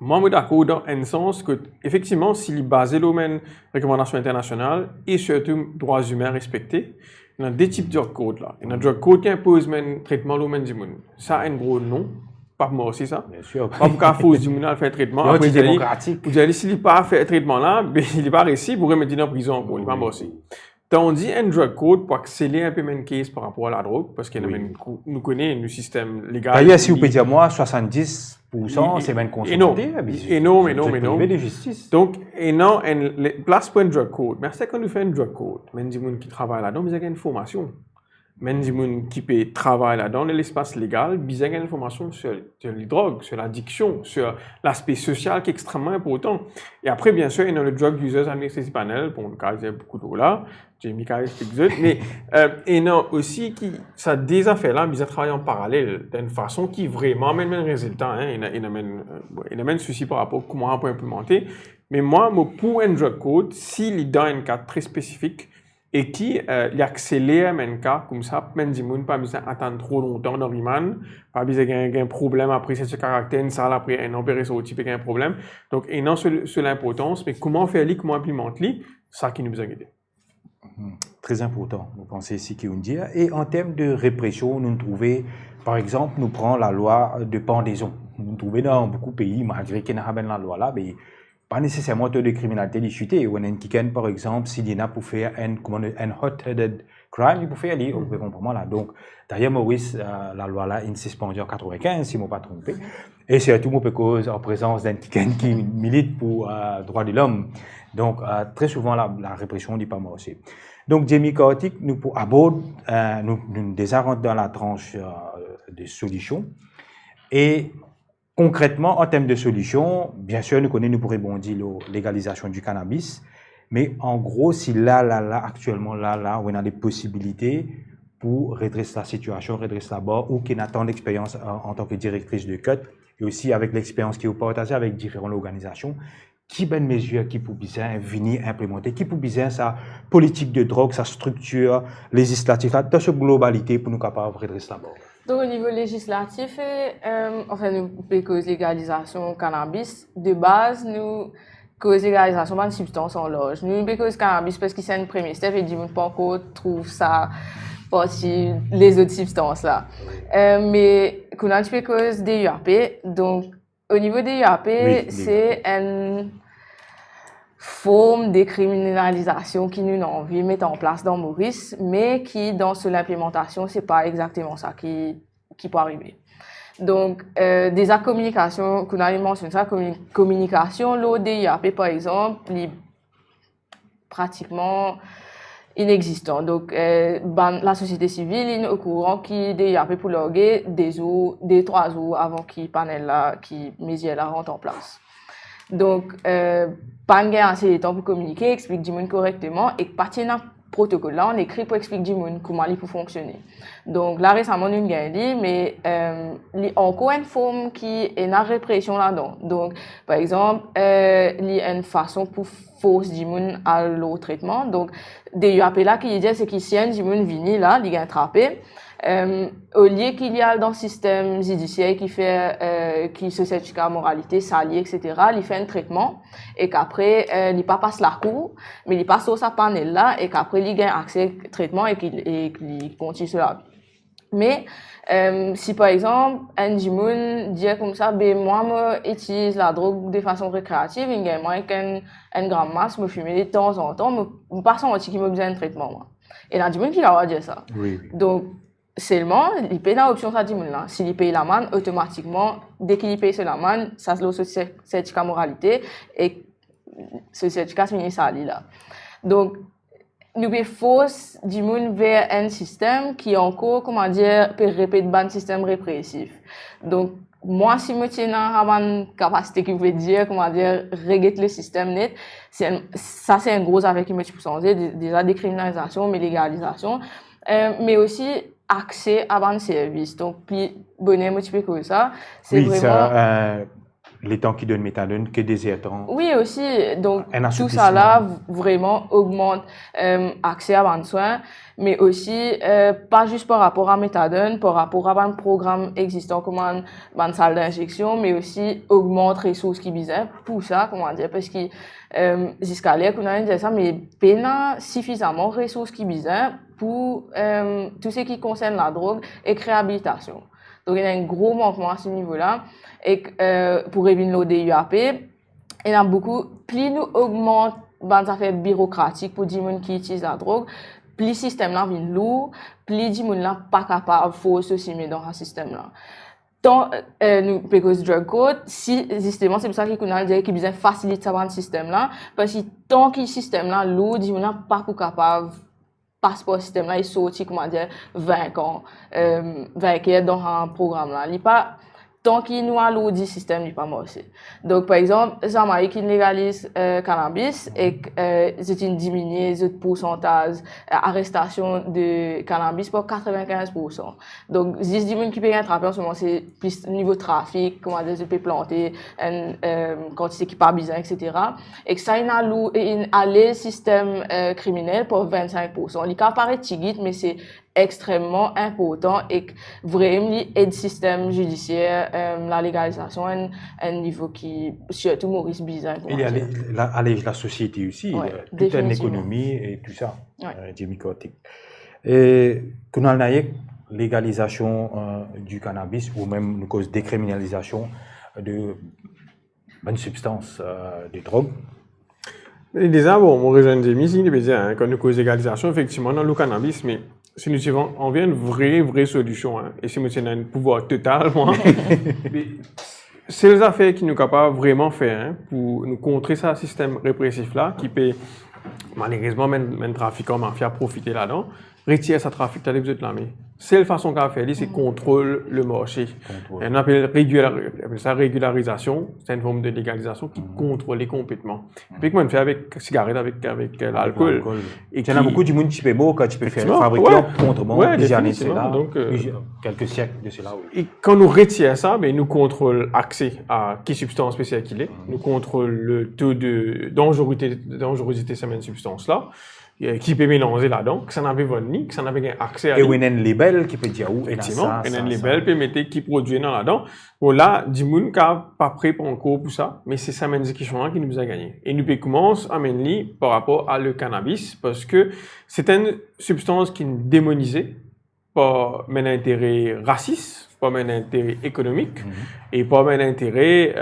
Moi, je suis d'accord dans un sens que, effectivement, s'il est basé sur les recommandations internationales et surtout droits humains respectés, il y a des types de drug code là. Il y a un drug code qui impose un traitement au du monde. Ça, un gros non. Pas moi aussi, ça. Bien sûr. Pas pour qu'il faut du monde à faire traitement. Après, démocratique. Vous allez, s'il n'a pas fait traitement là, il n'est pas réussi, vous remettez en prison encore. Il n'est pas aussi. Tandis un drug code pour accélérer un peu mes case par rapport à la drogue, parce que nous connaissons le système légal. D'ailleurs, si vous pouvez dire moi, 70%, c'est même consulté. Énorme. Donc, place pour un drug code. Mais c'est quand nous faisons un drug code, même des gens qui travaillent là-dedans, ils ont une formation. Même des gens qui peuvent travailler là-dedans, dans l'espace légal, ils ont une information sur les drogues, sur l'addiction, sur l'aspect social qui est extrêmement important. Et après, bien sûr, il y a le Drug Users Advocacy Panel, pour le cas, il y a beaucoup de là, Jamie Carey explique, mais il y a aussi qui, ça des affaires-là, ils ont travaillé en parallèle d'une façon qui vraiment amène un résultat. Hein. Il amène ceci par rapport à comment on peut implémenter. Mais moi, pour un drug code, s'il est dans un cadre très spécifique, et qui accélère un cas comme ça, même si on pas besoin d'attendre trop longtemps dans Riman, pas besoin d'avoir un problème après ce caractère, une salle après un opéré sur le type un problème. Donc, et non sur l'importance, mais comment faire comment implémenter, ça qui nous a aidé. Très important, vous pensez ici qu'il dit. Et en termes de répression, nous trouvons, par exemple, nous prenons la loi de pendaison. Nous trouvons dans beaucoup de pays, malgré qu'il y a la loi là, mais pas nécessairement taux de criminalité discuté. Ou un kicken, par exemple, s'il y en a pour faire un hot-headed crime, il peut faire aller, on peut comprendre là. Donc, d'ailleurs, Maurice, la loi là, il s'est suspendu en 95, si je ne me pas trompé. Et surtout, on peut cause en présence d'un kicken qui milite pour droits de l'homme. Donc, très souvent, la répression n'est pas moi aussi. Donc, Jamie Kautik nous aborde, nous désarrête dans la tranche des solutions. Et concrètement, en termes de solutions, bien sûr, nous connaissons, nous pourrions rebondir la légalisation du cannabis. Mais en gros, si actuellement, où on a des possibilités pour redresser la situation, redresser la barre, ou qui n'a tant d'expérience en tant que directrice de CUT, et aussi avec l'expérience qui est partagée avec différentes organisations, qui bonne mesure qui pour bien venir implémenter, qui pour bien sa politique de drogue, sa structure législative, dans cette globalité pour nous capables de redresser la barre. Donc, au niveau législatif, enfin, nous, cause légalisation cannabis, de base, nous, cause légalisation de substances en loge. Nous, cause cannabis parce que c'est un premier step et dit, pas encore trouve ça partie les autres substances là. Mais, qu'on a un petit peu cause des UAP. Donc, au niveau des UAP, oui, c'est une forme de criminalisation qui nous avons envie de mettre en place dans Maurice, mais qui, dans l'implémentation, c'est pas exactement ça qui peut arriver. Donc, des communication, qu'on a mentionné ça, communication, l'ODIAP, par exemple, est pratiquement inexistant. Donc, la société civile est au courant qu'il y a pour loguer des 3 jours avant qu'il panel là, qui mesure la rentre en place. Donc, pas de assez de temps pour communiquer, explique du monde correctement et partir dans protocole là, on écrit pour expliquer du monde comment il peut fonctionner. Donc là récemment nous gagnons mais il y a encore une forme qui est la répression là-dedans. Donc par exemple il y a une façon pour force du monde à l'eau traitement. Donc des UAP là qui dit c'est qu'il y a un du monde vini là, il a attrapé au lieu qu'il y a dans le système judiciaire qui fait qui se certifie à moralité, salier, etc. Il fait un traitement et qu'après il pas passe la cour, mais il passe sur sa panel là et qu'après il gagne accès au traitement et qu'il continue cela. Mais si par exemple un dimoun dit comme ça, ben moi me utilise la drogue de façon récréative, il gagne moins qu'un gramme masse, me fumer de temps en temps, me passe en qui me besoin de traitement moi. Et là dimoun qui va dire ça. Oui. Donc seulement, il paye dans l'option ça dit là. S'il paye la manne, automatiquement, dès qu'il paye sur la manne, ça se lance sur certificat moralité et ce certificat c'est ça là. Donc, nous devons force du monde vers un système qui encore, comment dire, peut répéter un système répressif. Donc, moi, si je tiens à une capacité qui veut dire, comment dire, régler le système net, ça c'est un gros affaire qui me tue pour déjà décriminalisation, mais légalisation, mais aussi accès à un service. Donc, puis, bonnet motivé comme ça, c'est oui, vraiment... Ça, les temps qui donnent méthadone, que des temps. Oui, aussi. Donc, tout ça là, vraiment augmente accès à un soin, mais aussi, pas juste par rapport à méthadone, par rapport à un programme existant comme une salle d'injection, mais aussi augmente les ressources qui besoin pour ça, comment dire, parce que jusqu'à là, qu'on a dit ça, mais pas suffisamment de ressources qui besoin pour tout ce qui concerne la drogue et réhabilitation. Donc, il y a un gros manquement à ce niveau-là. Et pour éviter l'ODUAP, il y a beaucoup, plus nous augmentons les affaires bureaucratiques pour les gens qui utilisent la drogue, plus le système là vient lourd, plus les gens là pas capables de se s'aimer dans ce système là. Tant nous because drug code, si justement c'est pour ça qu'on a dit qu'il besoin faciliter ce système là, parce que tant que le système là lourd, les gens là pas capable passe par le système là, il sorti comment dire 20 ans, 20 dans un programme là, il pas tant qu'il nous a l'audit système n'est pas marché. Donc par exemple, Jamaïque qui légalise cannabis et c'est une diminuer le pourcentage arrestation de cannabis pour 95%. Donc 10 personnes qui peuvent attraper en ce moment c'est plus niveau trafic, comment dire, je peux planter quantité qui pas besoin, etc. Et que ça il a le système criminel pour 25%. Il paraît tigit mais c'est extrêmement important et vraiment aide le système judiciaire la légalisation à un niveau qui surtout Maurice bizarre. Il y a la société aussi, toute une économie et tout ça, Jamie Cortic. Et qu'on a la légalisation du cannabis ou même une cause décriminalisation de bonnes substances de drogue. Et déjà, bon, mon rejoint Jamie, il veut dire quand nous cause légalisation, effectivement, dans le cannabis, mais si nous suivons, on vient une vraie solution. Hein. Et si nous avons un pouvoir total, c'est les affaires qui nous sont capables vraiment faire hein, pour nous contrer ce système répressif-là, qui peut malheureusement même trafiquants, mafia profiter là-dedans. retire sa trafic, t'as vous êtes là, mais seule façon qu'on fait, c'est contrôle le marché. On appelle ça régularisation, c'est une forme de légalisation qui contrôle complètement. Puis comment on fait avec cigarette, avec l'alcool. Et il y en a beaucoup du monde qui peut beau quand tu peux faire fabriquer contrement plusieurs années de cela, quelques siècles de cela. Et quand nous retirons ça, ben, nous contrôlons l'accès à quelle substance spéciale qu'il est, nous contrôlons le taux de dangerosité de cette substance-là, qui peut mélanger là-dedans, que ça n'avait pas ni, que ça n'avait pas accès à. Et où il y a un label qui peut dire où il y a un label qui peut mettre qui produit là-dedans. Bon là, du monde qui n'a pas prêt pour encore pour ça, mais c'est ça même qui nous a gagné. Et nous pouvons commencer à mener par rapport à le cannabis, parce que c'est une substance qui est démonisée par un intérêt raciste, pas un intérêt économique et pas un intérêt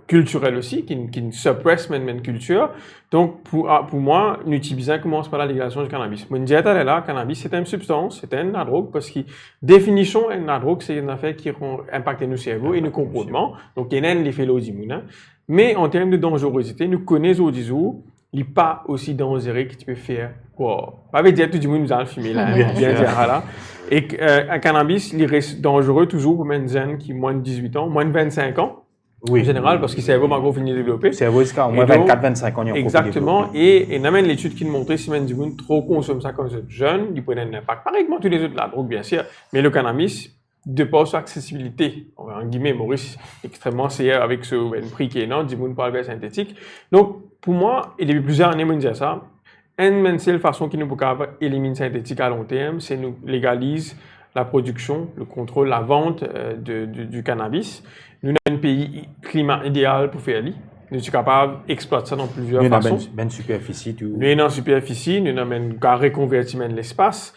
culturel aussi, qui suppresse une culture. Donc, pour moi, l'utilisation commence par la légalisation du cannabis. Mon diète est là, cannabis, c'est une substance, c'est une drogue, parce que, définition, une drogue, c'est une affaire qui impacte nos cerveaux et nos comportements. Donc, il y a un effet l'osimoun. Mais en termes de dangerosité, nous connaissons au il n'est pas aussi dangereux que tu peux faire. Pas veut dire que tout le monde nous a filmé là, bien dire là. Et un cannabis, il reste dangereux toujours pour un jeune qui a moins de 18 ans, moins de 25 ans. Oui. En général, parce que c'est vraiment encore fini de développer. C'est vrai, jusqu'à moins 24-25 ans. Exactement. Et il y a l'étude qui nous montrait si du monde trop consomme ça quand c'est jeune, il peut avoir un impact. Pareil comme tous les autres, la drogue, bien sûr. Mais le cannabis, de par son accessibilité, en guillemets, Maurice, extrêmement sévère avec ce prix qui est énorme, du monde parle synthétique. Donc, pour moi, et depuis plusieurs années, on dit ça, une seule façon qui nous peut éliminer le synthétique à long terme, c'est nous légalise la production, le contrôle, la vente du cannabis. Nous avons un pays climat idéal pour faire ça. Nous sommes capables d'exploiter ça dans plusieurs façons. Nous avons une superficie. Nous avons une superficie, nous avons un reconvertiment de l'espace.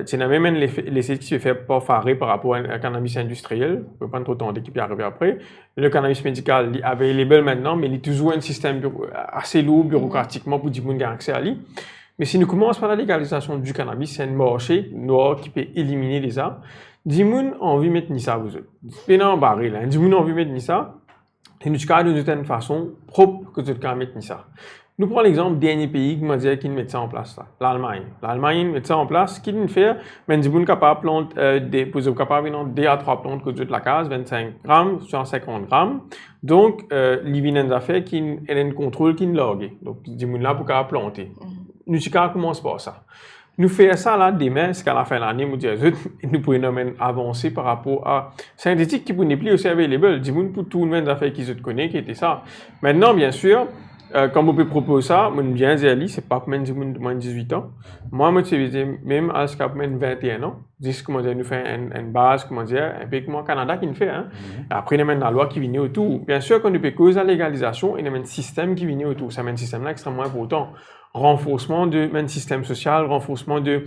Tu as même l'essai qui se fait pas faré par rapport à un cannabis industriel. On ne peut pas trop temps d'équipe arriver après. Le cannabis médical, il avait label maintenant, mais il est toujours un système assez lourd bureaucratiquement pour dire qu'on a accès à lui. Mais si nous commençons par la légalisation du cannabis, c'est un marché noir qui peut éliminer les arbres. Dimoun a envie de mettre ça vous autres. C'est pas barré là. Dimoun a envie de mettre ça. Et nous avons d'une certaine façon propre que tu peux mettre ça. Nous prenons l'exemple du dernier pays qui met ça en place, l'Allemagne. L'Allemagne met ça en place, qui nous fait, mais du monde capable de 2 à 3 plantes que de la case, 25 grammes, 150 grammes. Donc, il y a une affaire qui a un contrôle qui est logué. Donc, du monde là pour planter. Nous commence par ça. Nous faisons ça là demain, jusqu'à la fin de l'année, nous pouvons avancer par rapport à synthétique qui n'est plus aussi available. Du monde pour tout le monde affaires qui se connaît, qui était ça. Maintenant, bien sûr, comme on peut proposer ça, moi, bien dire, c'est pas pour moins de 18 ans. Moi, je dis même à ce 21 ans. Dis comment dire, nous fait une base, comment dire, un peu comme au Canada qui nous fait, hein. Après, il y a la loi qui vient autour. Bien sûr, quand nous peut causer la légalisation, il y a un système qui vient autour. C'est un système-là extrêmement important. Renforcement de un système social, renforcement de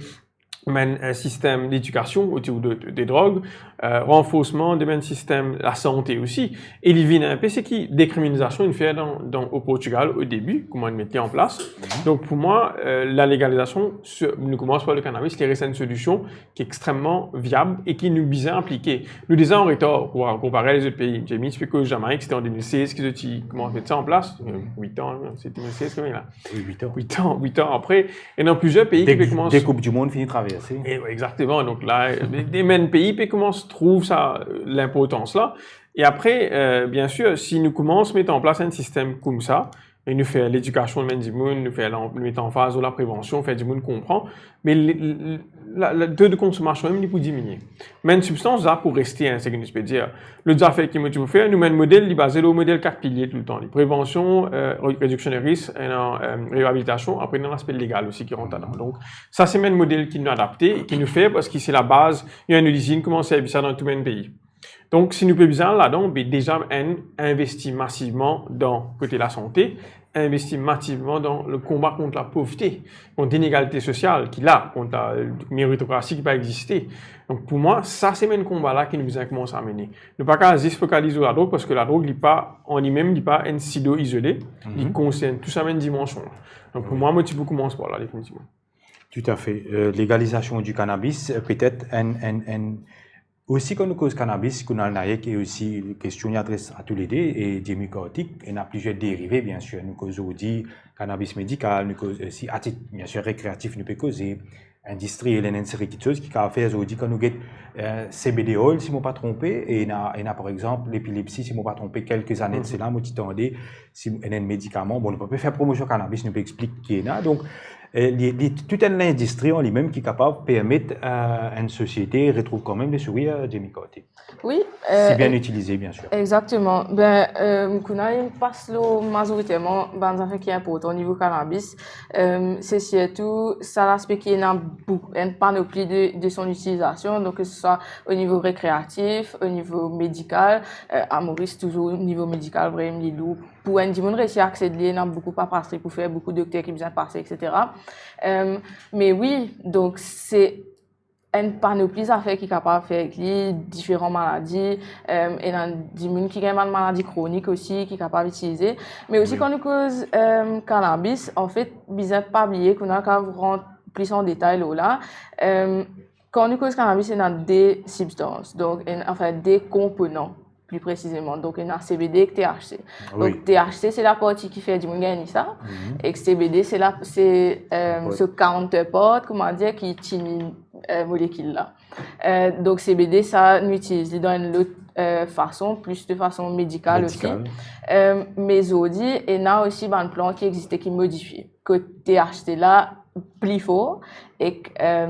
un système d'éducation autour des drogues, renforcement de un système la santé aussi. Et il vient un peu, c'est qui décriminalisation une fait au Portugal au début, comment on mettait en place. Donc pour moi, la légalisation, nous commence par le cannabis, qui reste une solution qui est extrêmement viable et qui nous vise à impliquer. Nous disons en retard pour comparer les autres pays. J'ai mis que Jamaïque, c'était en 2016 qu'ils ont commencé à mettre ça en place. 8 ans, c'est 2016 quand même là. 8 ans après. Et dans plusieurs pays qui commencent. Des coupes du monde finissent traverser. Et exactement. Donc là, des mêmes pays trouvent ça, l'importance là. Et après, bien sûr, si nous commençons à mettre en place un système comme ça, et nous faisons l'éducation de du monde, nous faisons mettre en phase de la prévention, fait du monde comprend, mais le taux de consommation même il peut diminuer. Mais une substance là pour rester, hein, c'est ce que je peux dire. Le affaire qui me faire, nous mettons un modèle basé au modèle 4 piliers tout le temps. Prévention, réduction des risques, réhabilitation, après dans l'aspect légal aussi qui rentre dedans. Donc ça c'est un modèle qui nous adapté et qui nous fait parce que c'est la base. Il y a une usine comment c'est ça dans tout le pays. Donc, si nous pouvons bien là-dedans, déjà, investir massivement dans côté la santé, investir massivement dans le combat contre la pauvreté, contre l'inégalité sociale qui là, contre la méritocratie qui peut exister. Donc, pour moi, ça, c'est même combat-là qui nous a commencé à mener. Ne pas qu'à se focaliser sur la drogue parce que la drogue, en lui-même, n'est pas un sido isolé. Il concerne tout ça, même dimension. Donc, pour moi, tu peux commencer par là, définitivement. Tout à fait. Légalisation du cannabis, peut-être aussi, quand nous cause cannabis, qu'on a le naïek et aussi une question qui adresse à tous les deux et diémicortique, il y a plusieurs dérivés, bien sûr. Nous causons aussi cannabis médical, nous causons aussi à titre, bien sûr, récréatif, nous peut causer industrielle, une série de choses qui a fait aujourd'hui quand nous get CBD oil, si je ne me pas trompé, et il y a par exemple l'épilepsie, si je ne me pas trompé, quelques années de cela, moi, tu t'entendais, si il y a un médicament, bon, on ne peut pas faire promotion cannabis, nous peut expliquer qui est là, donc, toute une industrie en lui-même qui est capable de permettre à une société de retrouver quand même les sourires Jamie Côté. Oui. C'est bien utilisé, bien sûr. Exactement. Ben, il passe majoritairement dans un qui est important au niveau cannabis. C'est surtout ça l'aspect qui est une panoplie de son utilisation, donc que ce soit au niveau récréatif, au niveau médical, à Maurice toujours au niveau médical vraiment les loups. Pour un dimanche réussir à accéder, il y a beaucoup pas passé pour faire beaucoup de docteurs qui besoin passer, etc. Mais oui, donc c'est une panoplie d'affaires qui est capable de faire avec lui, différentes maladies, et dans des gens qui ont une maladie chronique aussi, qui est capable d'utiliser. Mais aussi, quand nous cause cannabis, en fait, bizarre pas oublier qu'on a qu'à rentrer plus en détail là. Quand nous cause cannabis, c'est dans des substances, donc, enfin, des components. Plus précisément. Donc, il y a CBD et THC. Donc, THC, c'est la partie qui fait du monde ça. Et CBD, c'est ce counterpart, comment dire, qui tient molécule là. Donc, CBD, ça, nous utilise dans une autre façon, plus de façon médicale aussi. Mais aujourd'hui, il y a aussi un plan qui existe qui modifie. Que THC là, plus fort et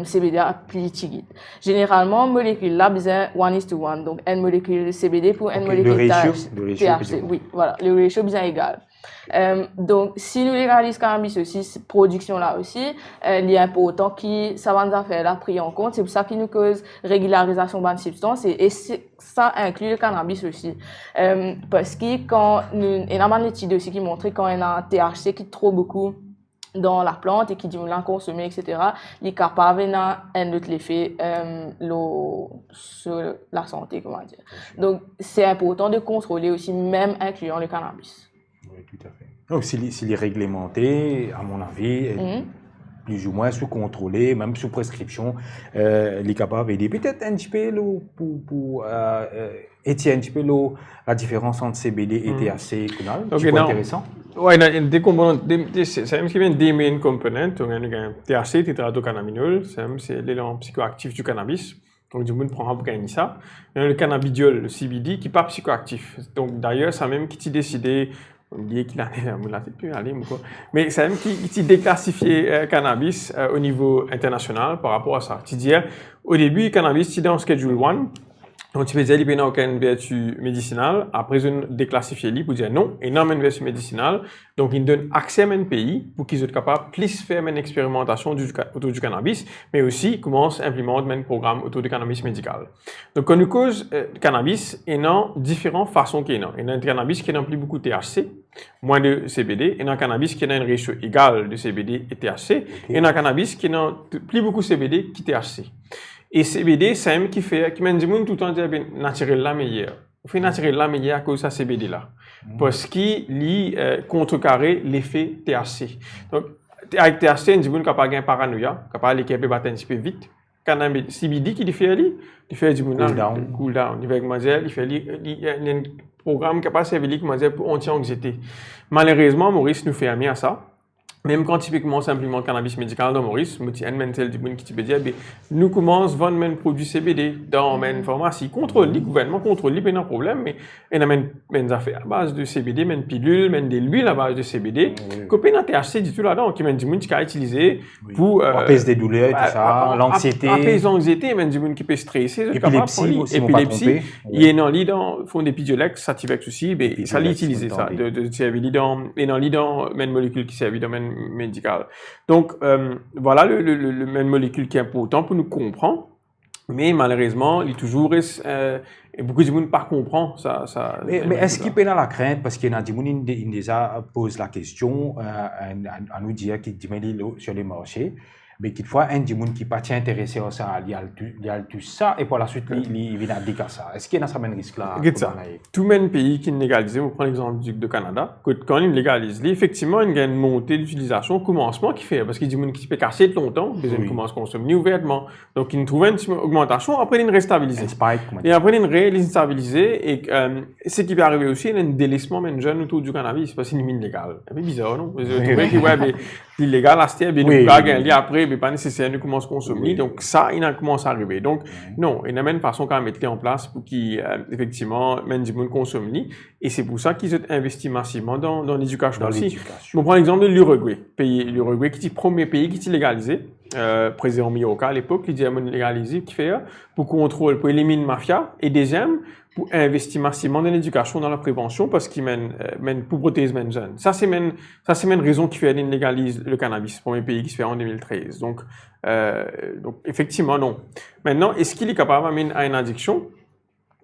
CBD a plus petit. Généralement, molécule là besoin 1:1, donc une molécule de CBD pour une molécule de THC. Oui, voilà, le ratio besoin égal. Donc, si nous légalisons cannabis aussi, cette production là aussi, il est important que ça va nous faire là pris en compte. C'est pour ça qu'il nous cause régularisation de substances et ça inclut le cannabis aussi. Parce que quand nous, il y a une étude aussi qui montre quand il y a un THC qui est trop beaucoup dans la plante et qui dit l'en consommer, etc., il est capable d'avoir un autre effet sur la santé, comment dire. Donc, c'est important de contrôler aussi, même incluant le cannabis. Oui, tout à fait. Donc, s'il est réglementé, à mon avis, plus ou moins sous contrôlé, même sous prescription, il est capable d'aider. Peut-être un petit peu pour étirer un petit peu la différence entre CBD et THC, c'est intéressant. Oui, il y a des composants, c'est même ce qui vient des main components. Donc, il y a THC, tétrahydrocannabinol, c'est l'élément psychoactif du cannabis. Donc, du monde prend pour gagner ça. Il y a le cannabidiol, le CBD, qui n'est pas psychoactif. Donc, d'ailleurs, c'est même qui t'a décidé, on dit qu'il en est là, mais c'est même qui déclassifié cannabis au niveau international par rapport à ça. Tu dis, au début, le cannabis, tu es dans Schedule 1. Donc, tu peux dire qu'il n'y a aucune vertu médicinale. Après, ils déclassifié lui pour dire non, il n'y a pas une vertu médicinale. Donc, ils donnent accès à un pays pour qu'ils soient capables de plus faire une expérimentation autour du cannabis, mais aussi commencent à implémenter un programme autour du cannabis médical. Donc, quand nous cause cannabis, il y a différentes façons qu'il y a. Il y a un cannabis qui n'a plus beaucoup de THC, moins de CBD. Il y a un cannabis qui a un ratio égal de CBD et THC. Il y a un cannabis qui n'a plus beaucoup de CBD que THC. Et CBD, c'est un qui mène du monde tout le temps dire naturel la meilleure. On fait naturel la meilleure à cause de CBD là. Parce qu'il contrecarrer l'effet THC. Donc, avec THC, on dit qu'on n'a pas de paranoïa, qu'on n'a pas l'équipe battre un petit peu vite. Quand on a CBD qui fait du monde cool down. Il fait un programme qui n'a pas servi pour anti-anxiété. Malheureusement, Maurice nous fait amener à ça. Même quand typiquement simplement le cannabis médical dans Maurice, un mental du monde qui peut dire, nous commençons à vendre un produit CBD dans une pharmacie. Contrôle, le gouvernement contrôle, il n'y a pas de problème, mais il y a des affaires à base de CBD, des pilules, des huiles à base de CBD. Copain dans THC du tout là-dedans, qui mène du monde qui a utilisé pour apaiser des douleurs, tout ça, l'anxiété. Apaiser l'anxiété, même du monde qui peut stresser. Épilepsie, épilepsie. Il y a un lit dans fond des Pidiolex, Sativex aussi, mais ça l'utilise ça, de servir dans une molécule qui servent dans médical. Donc, voilà le même molécule qui est important pour nous comprendre, mais malheureusement, il est toujours et beaucoup de gens ne pas comprendre ça. Mais est-ce qu'il peut y avoir la crainte, parce qu'il y a des gens qui déjà posent la question à nous dire qu'ils disent sur les marchés, mais quelquefois, un des gens qui n'est pas intéressé à ça, il y a tout ça, et par la suite, il vient à dire ça. Est-ce qu'il y a ce même risque-là? Tout même pays qui légalise, on prend l'exemple du Canada, quand il légalise, effectivement, il y a une montée d'utilisation au commencement qui fait, parce qu'il y a des gens qui peuvent casser longtemps, des gens commencent à consommer ouvertement. Donc, ils trouvent une augmentation, après, ils restabilisent. Et après, ils restabilisent, et ce qui peut arriver aussi, il y a un délaissement jeune autour du cannabis, parce qu'il est illégal. C'est bizarre, non? l'illégal, là, c'était bien, nous gagner après, mais pas nécessaire, nous commençons à consommer. Donc, ça, il a commencé à arriver. Donc, non, il y a une façon quand même mettre en place pour qu'ils, effectivement, mènent du monde consommer. Et c'est pour ça qu'ils ont investi massivement dans l'éducation aussi. Je prends l'exemple de l'Uruguay. L'Uruguay, qui est le premier pays qui est légalisé. Président Milloca à l'époque, il dit à légaliser, qui fait pour contrôler, pour éliminer la mafia. Et deuxième, pour investir massivement dans l'éducation, dans la prévention, parce qu'ils mènent pour protéger les jeunes. Ça, c'est une raison qui fait qu'ils légalisent le cannabis, le premier pays qui se fait en 2013. Donc, effectivement, non. Maintenant, est-ce qu'il est capable d'amener à une addiction?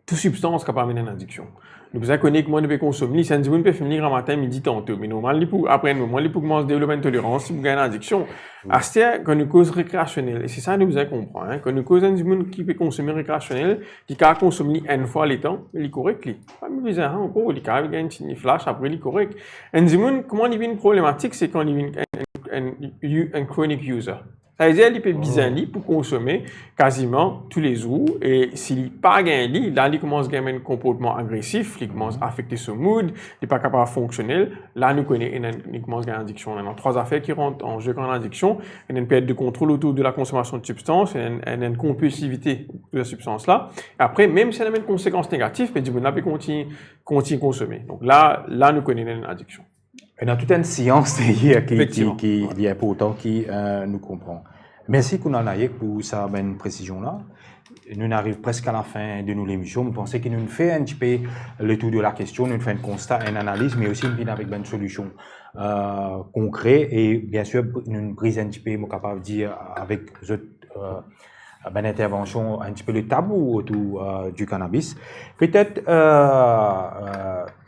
Toute substance est capable d'amener à une addiction. Nous avons connu que moi, nous pouvons consommer. Si on peut finir le matin, midi, tantôt. Mais normalement, après un moment, il faut commencer à développer une tolérance pour gagner une addiction. À ce temps, quand nous cause récréationnelle, et c'est ça que nous devons comprendre, quand nous cause un monde qui peut consommer récréationnel, qui peut consommer une fois le temps, il est correct. Pas mieux encore, il peut gagner une petite flash, après il est correct. Un monde, comment il vit une problématique, c'est quand il vit un chronic user. Ça veut dire qu'il peut besoin pour consommer quasiment tous les jours. Et s'il n'a pas gagné, là, il commence à gagner un comportement agressif, il commence à affecter son mood, il n'est pas capable de fonctionner. Là, nous connaissons, il commence à gagner une addiction. Il y a trois affaires qui rentrent en jeu quand addiction. Il y a une perte de contrôle autour de la consommation de substances, il y a une compulsivité de la substance-là. Après, même si elle a une conséquence négative, mais du coup, on peut continuer à consommer. Donc là, nous connaissons une addiction. Il y a toute une science qui est importante, qui nous comprend. Merci Kunal Naik pour sa bonne précision-là. Nous arrivons presque à la fin de nos émissions. Nous pensons que nous faisons un petit peu le tour de la question, nous faisons un constat, une analyse, mais aussi nous venons avec une solution concrète et bien sûr, nous brisons un petit peu, nous capable de dire avec une intervention, un petit peu le tabou autour du cannabis. Peut-être,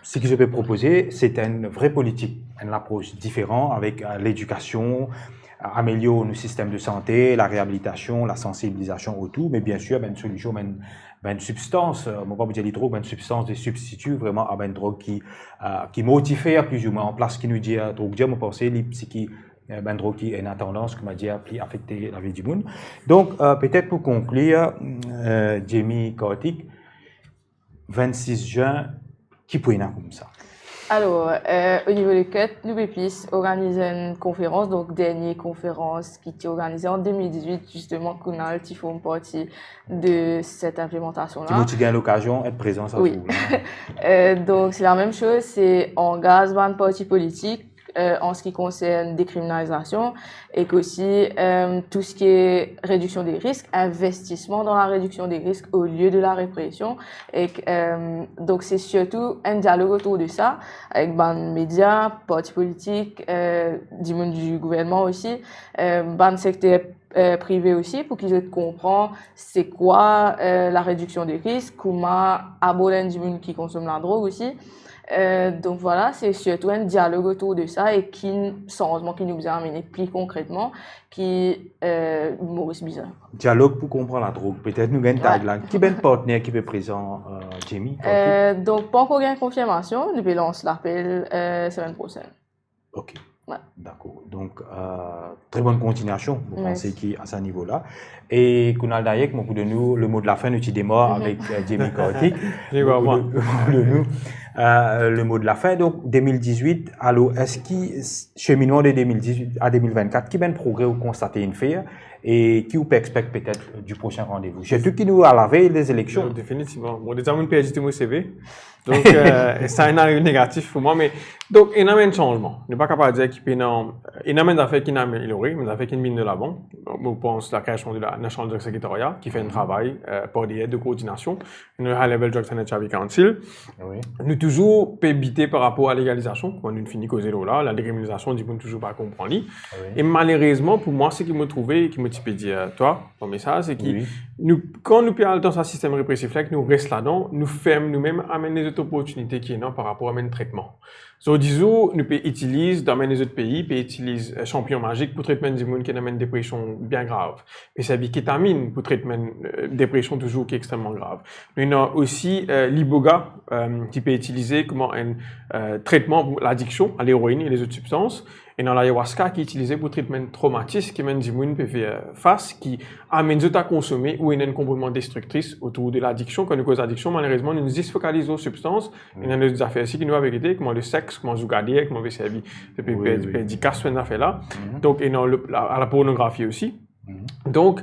ce que je peux proposer, c'est une vraie politique, une approche différente avec l'éducation, améliorer nos systèmes de santé, la réhabilitation, la sensibilisation autour, mais bien sûr, une solution, une substance, on ne va pas vous dire les drogues, une substance de substitut vraiment à une drogue qui motive plus ou moins en place, qui nous dit, drogue, je pense, les psychiques, une drogue qui est une tendance, comme a dit, à affecter la vie du monde. Donc, peut-être pour conclure, Jamie Kaotik, 26 juin, qui peut y avoir comme ça? Alors, au niveau des CUT, nous PEPIS organisé une conférence, donc dernière conférence qui était organisée en 2018, justement, Kunal, qui font partie de cette implémentation-là. Tu as l'occasion d'être présent à oui. Donc, c'est la même chose, c'est engagement d'un parti politique en ce qui concerne décriminalisation et qu'aussi tout ce qui est réduction des risques, investissement dans la réduction des risques au lieu de la répression. Et donc c'est surtout un dialogue autour de ça avec les médias, partis politiques, du gouvernement aussi, le secteur privé aussi pour qu'ils comprennent c'est quoi la réduction des risques, comment aborder du monde qui consomme la drogue aussi. Donc voilà, c'est surtout un dialogue autour de ça et changement qui nous a amené plus concrètement, qui Maurice Bizarre. Dialogue pour comprendre la drogue. Peut-être nous gagnons tagline. Qui est un partenaire qui est présent, Jamie? Donc pas encore une confirmation, nous lancer l'appel semaine prochaine. Ok. Ouais. D'accord. Donc, très bonne continuation, vous pensez, à ce niveau-là. Et Kunal Naik, beaucoup de nous, le mot de la fin, nous démarre avec Jamie Kaotik. Le mot de la fin, donc 2018, alors est-ce qu'il cheminement de 2018 à 2024, qui ben progrès vous constatez une fait et qui vous expecte peut-être du prochain rendez-vous? Surtout qui nous à la veille des élections. Définitivement. Bon, déjà, mon PhD, mon CV. Donc, c'est un avis négatif pour moi, mais donc, il y a un changement. Je ne suis pas capable de dire qu'il y a un affaire qui n'a amélioré, mais des affaires qui mine de l'avant. Je pense la création de la National Drug Secretariat qui fait un travail pour des aides de coordination, une High Level Drug Sanitary Council. Oui. Nous toujours éviter par rapport à la légalisation, quand nous finissons zéro là, la décriminalisation, du coup, nous toujours pas comprendre. Oui. Et malheureusement, pour moi, ce qui m'a trouvé, qui m'a dit, toi, ton message, c'est que quand nous perdons dans un système répressif là, que nous restons là-dedans, nous fermons nous-mêmes, amener des opportunités qui est là par rapport à un traitement. So, disons, nous pouvons utiliser dans les autres pays, nous utiliser champion magique pour traitement du monde qui a une dépression bien grave. Mais c'est la kétamine pour traitement dépression toujours qui est extrêmement grave. Nous avons aussi l'iboga qui peut utiliser utilisé comme un traitement pour l'addiction à l'héroïne et les autres substances. Et dans l'ayahuasca qui est utilisé pour traitement traumatique qui mène du monde peut faire face, qui amène tout à consommer ou il y a une comportement destructrice autour de l'addiction. Quand nous cause addiction, malheureusement, nous nous disfocalisons aux substances. Il y a des affaires ici qui nous avaient été, comme le sexe, comment jouer, comment on servi, depuis 10 cas, ces affaires-là. Donc, et dans à la pornographie aussi. Donc,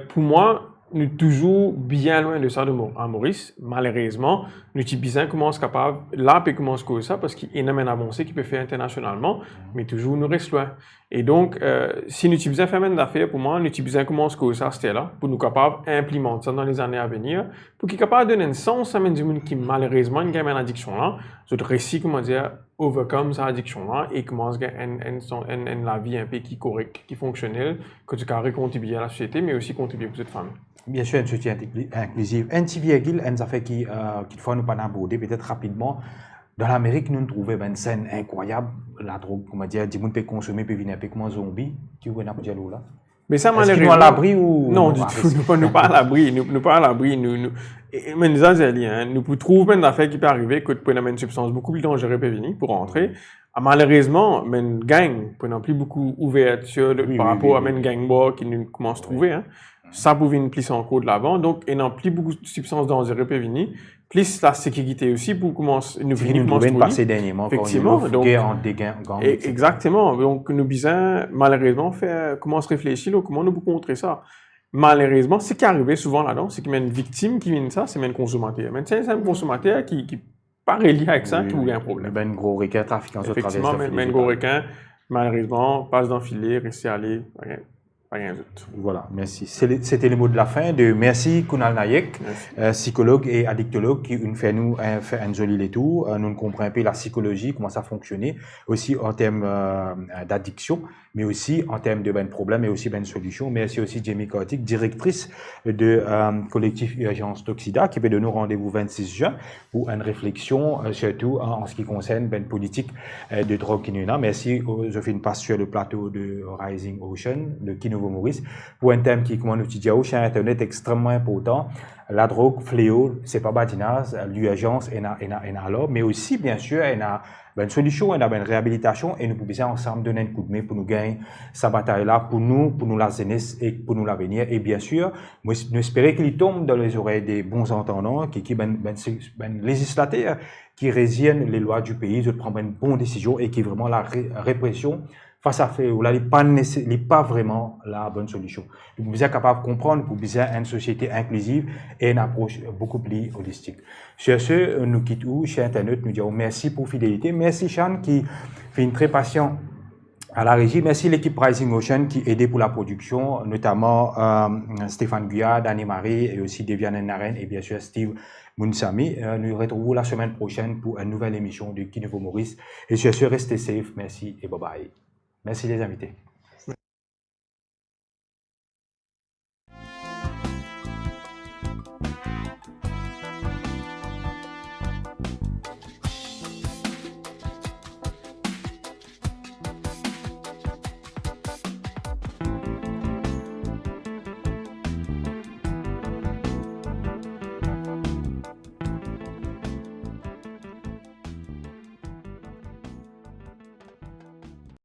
pour moi, nous sommes toujours bien loin de ça à Maurice. Malheureusement, nous sommes bien capable, là, puis commence comme ça, parce qu'il y a une avancée qui peut faire internationalement, mais toujours nous reste loin. Et donc, si nous sommes bien faire une affaire, pour moi, nous sommes bien commence comme ça, c'était là, pour nous capables d'implémenter ça dans les années à venir, pour qu'il soit capable de donner un sens à du monde qui, malheureusement, a une addiction là, c'est réussi, comment dire, overcome cette addiction là, et commence à une la vie un peu qui correcte, qui fonctionnelle, que tu peux contribuer à la société, mais aussi contribuer pour cette famille. Bien sûr, une société inclusive. Un petit virgule, une affaire qui faut nous pas aborder, peut-être rapidement. Dans l'Amérique, nous trouvons une scène incroyable. La drogue, comment dire, du monde peut consommer, peut venir un peu comme un zombie. Qui vous n'a pas dit là? Mais ça, malheureusement. Est-ce qu'ils sont à l'abri ou. Non, du tout. Nous pas à l'abri. Nous pas à l'abri. Mais nous avons nous pouvons trouver une affaire qui peut arriver, que pour une substance beaucoup plus dangereuse peut venir pour rentrer. Malheureusement, une gang, pour non plus beaucoup ouverture par rapport à une gang bar qui nous commence à trouver, hein. Ça peut venir plus en cours de l'avant. Donc, il n'y a plus beaucoup de substances dangereuses peuvent venir. Plus la sécurité aussi pour commencer. Nous venons passer dernièrement. Effectivement. Donc, exactement. Donc, nous besoin, malheureusement, commence à réfléchir, comment nous pouvons contrer ça. Malheureusement, ce qui arrive souvent là-dedans, c'est qu'il y a une victime qui vient de ça, c'est un consommateur. Mais c'est un consommateur qui pas relié avec ça, qui a un problème. Un gros requin trafiquant sur travers. Effectivement, un gros requin, malheureusement, passe dans le filet, reste aller, rien d'autre. Voilà, merci. C'était le mot de la fin de merci Kunal Naik, psychologue et addictologue qui nous fait un joli tour. Nous comprenons un peu la psychologie, comment ça fonctionne, aussi en termes d'addiction, mais aussi en termes de problèmes et aussi de solutions. Merci aussi Jamie Kartik, directrice de collectif Urgence Toxida, qui peut donner rendez-vous 26 juin pour une réflexion, surtout en ce qui concerne politique de drogue qui nous a. Merci aux Joséphine Passe sur le plateau de Rising Ocean, de Kinovo Maurice, pour un thème qui, comme nous disons, sur Internet extrêmement important. La drogue, fléau, c'est pas badinage, l'urgence est là, mais aussi, bien sûr, il y a une solution, il y a une réhabilitation et nous pouvons ensemble donner un coup de main pour nous gagner cette bataille-là, pour nous la jeunesse et pour nous l'avenir. Et bien sûr, nous espérons qu'il tombe dans les oreilles des bons entendants, qui législateurs qui résiliennent les lois du pays, de prendre une bonne décision et qui vraiment la répression face à fait, là, il n'est pas vraiment la bonne solution. Vous êtes capable de comprendre, vous êtes une société inclusive et une approche beaucoup plus holistique. Sur ce, nous quittons chez Internet, nous disons merci pour fidélité. Merci Sean qui fait une très patient à la régie. Merci l'équipe Rising Ocean qui aidait pour la production, notamment Stéphane Guyard, Dani Marie et aussi Deviane Naren et bien sûr Steve Mounsami. Nous retrouvons la semaine prochaine pour une nouvelle émission de Kinovo Maurice. Et sur ce, restez safe. Merci et bye bye. Merci les invités.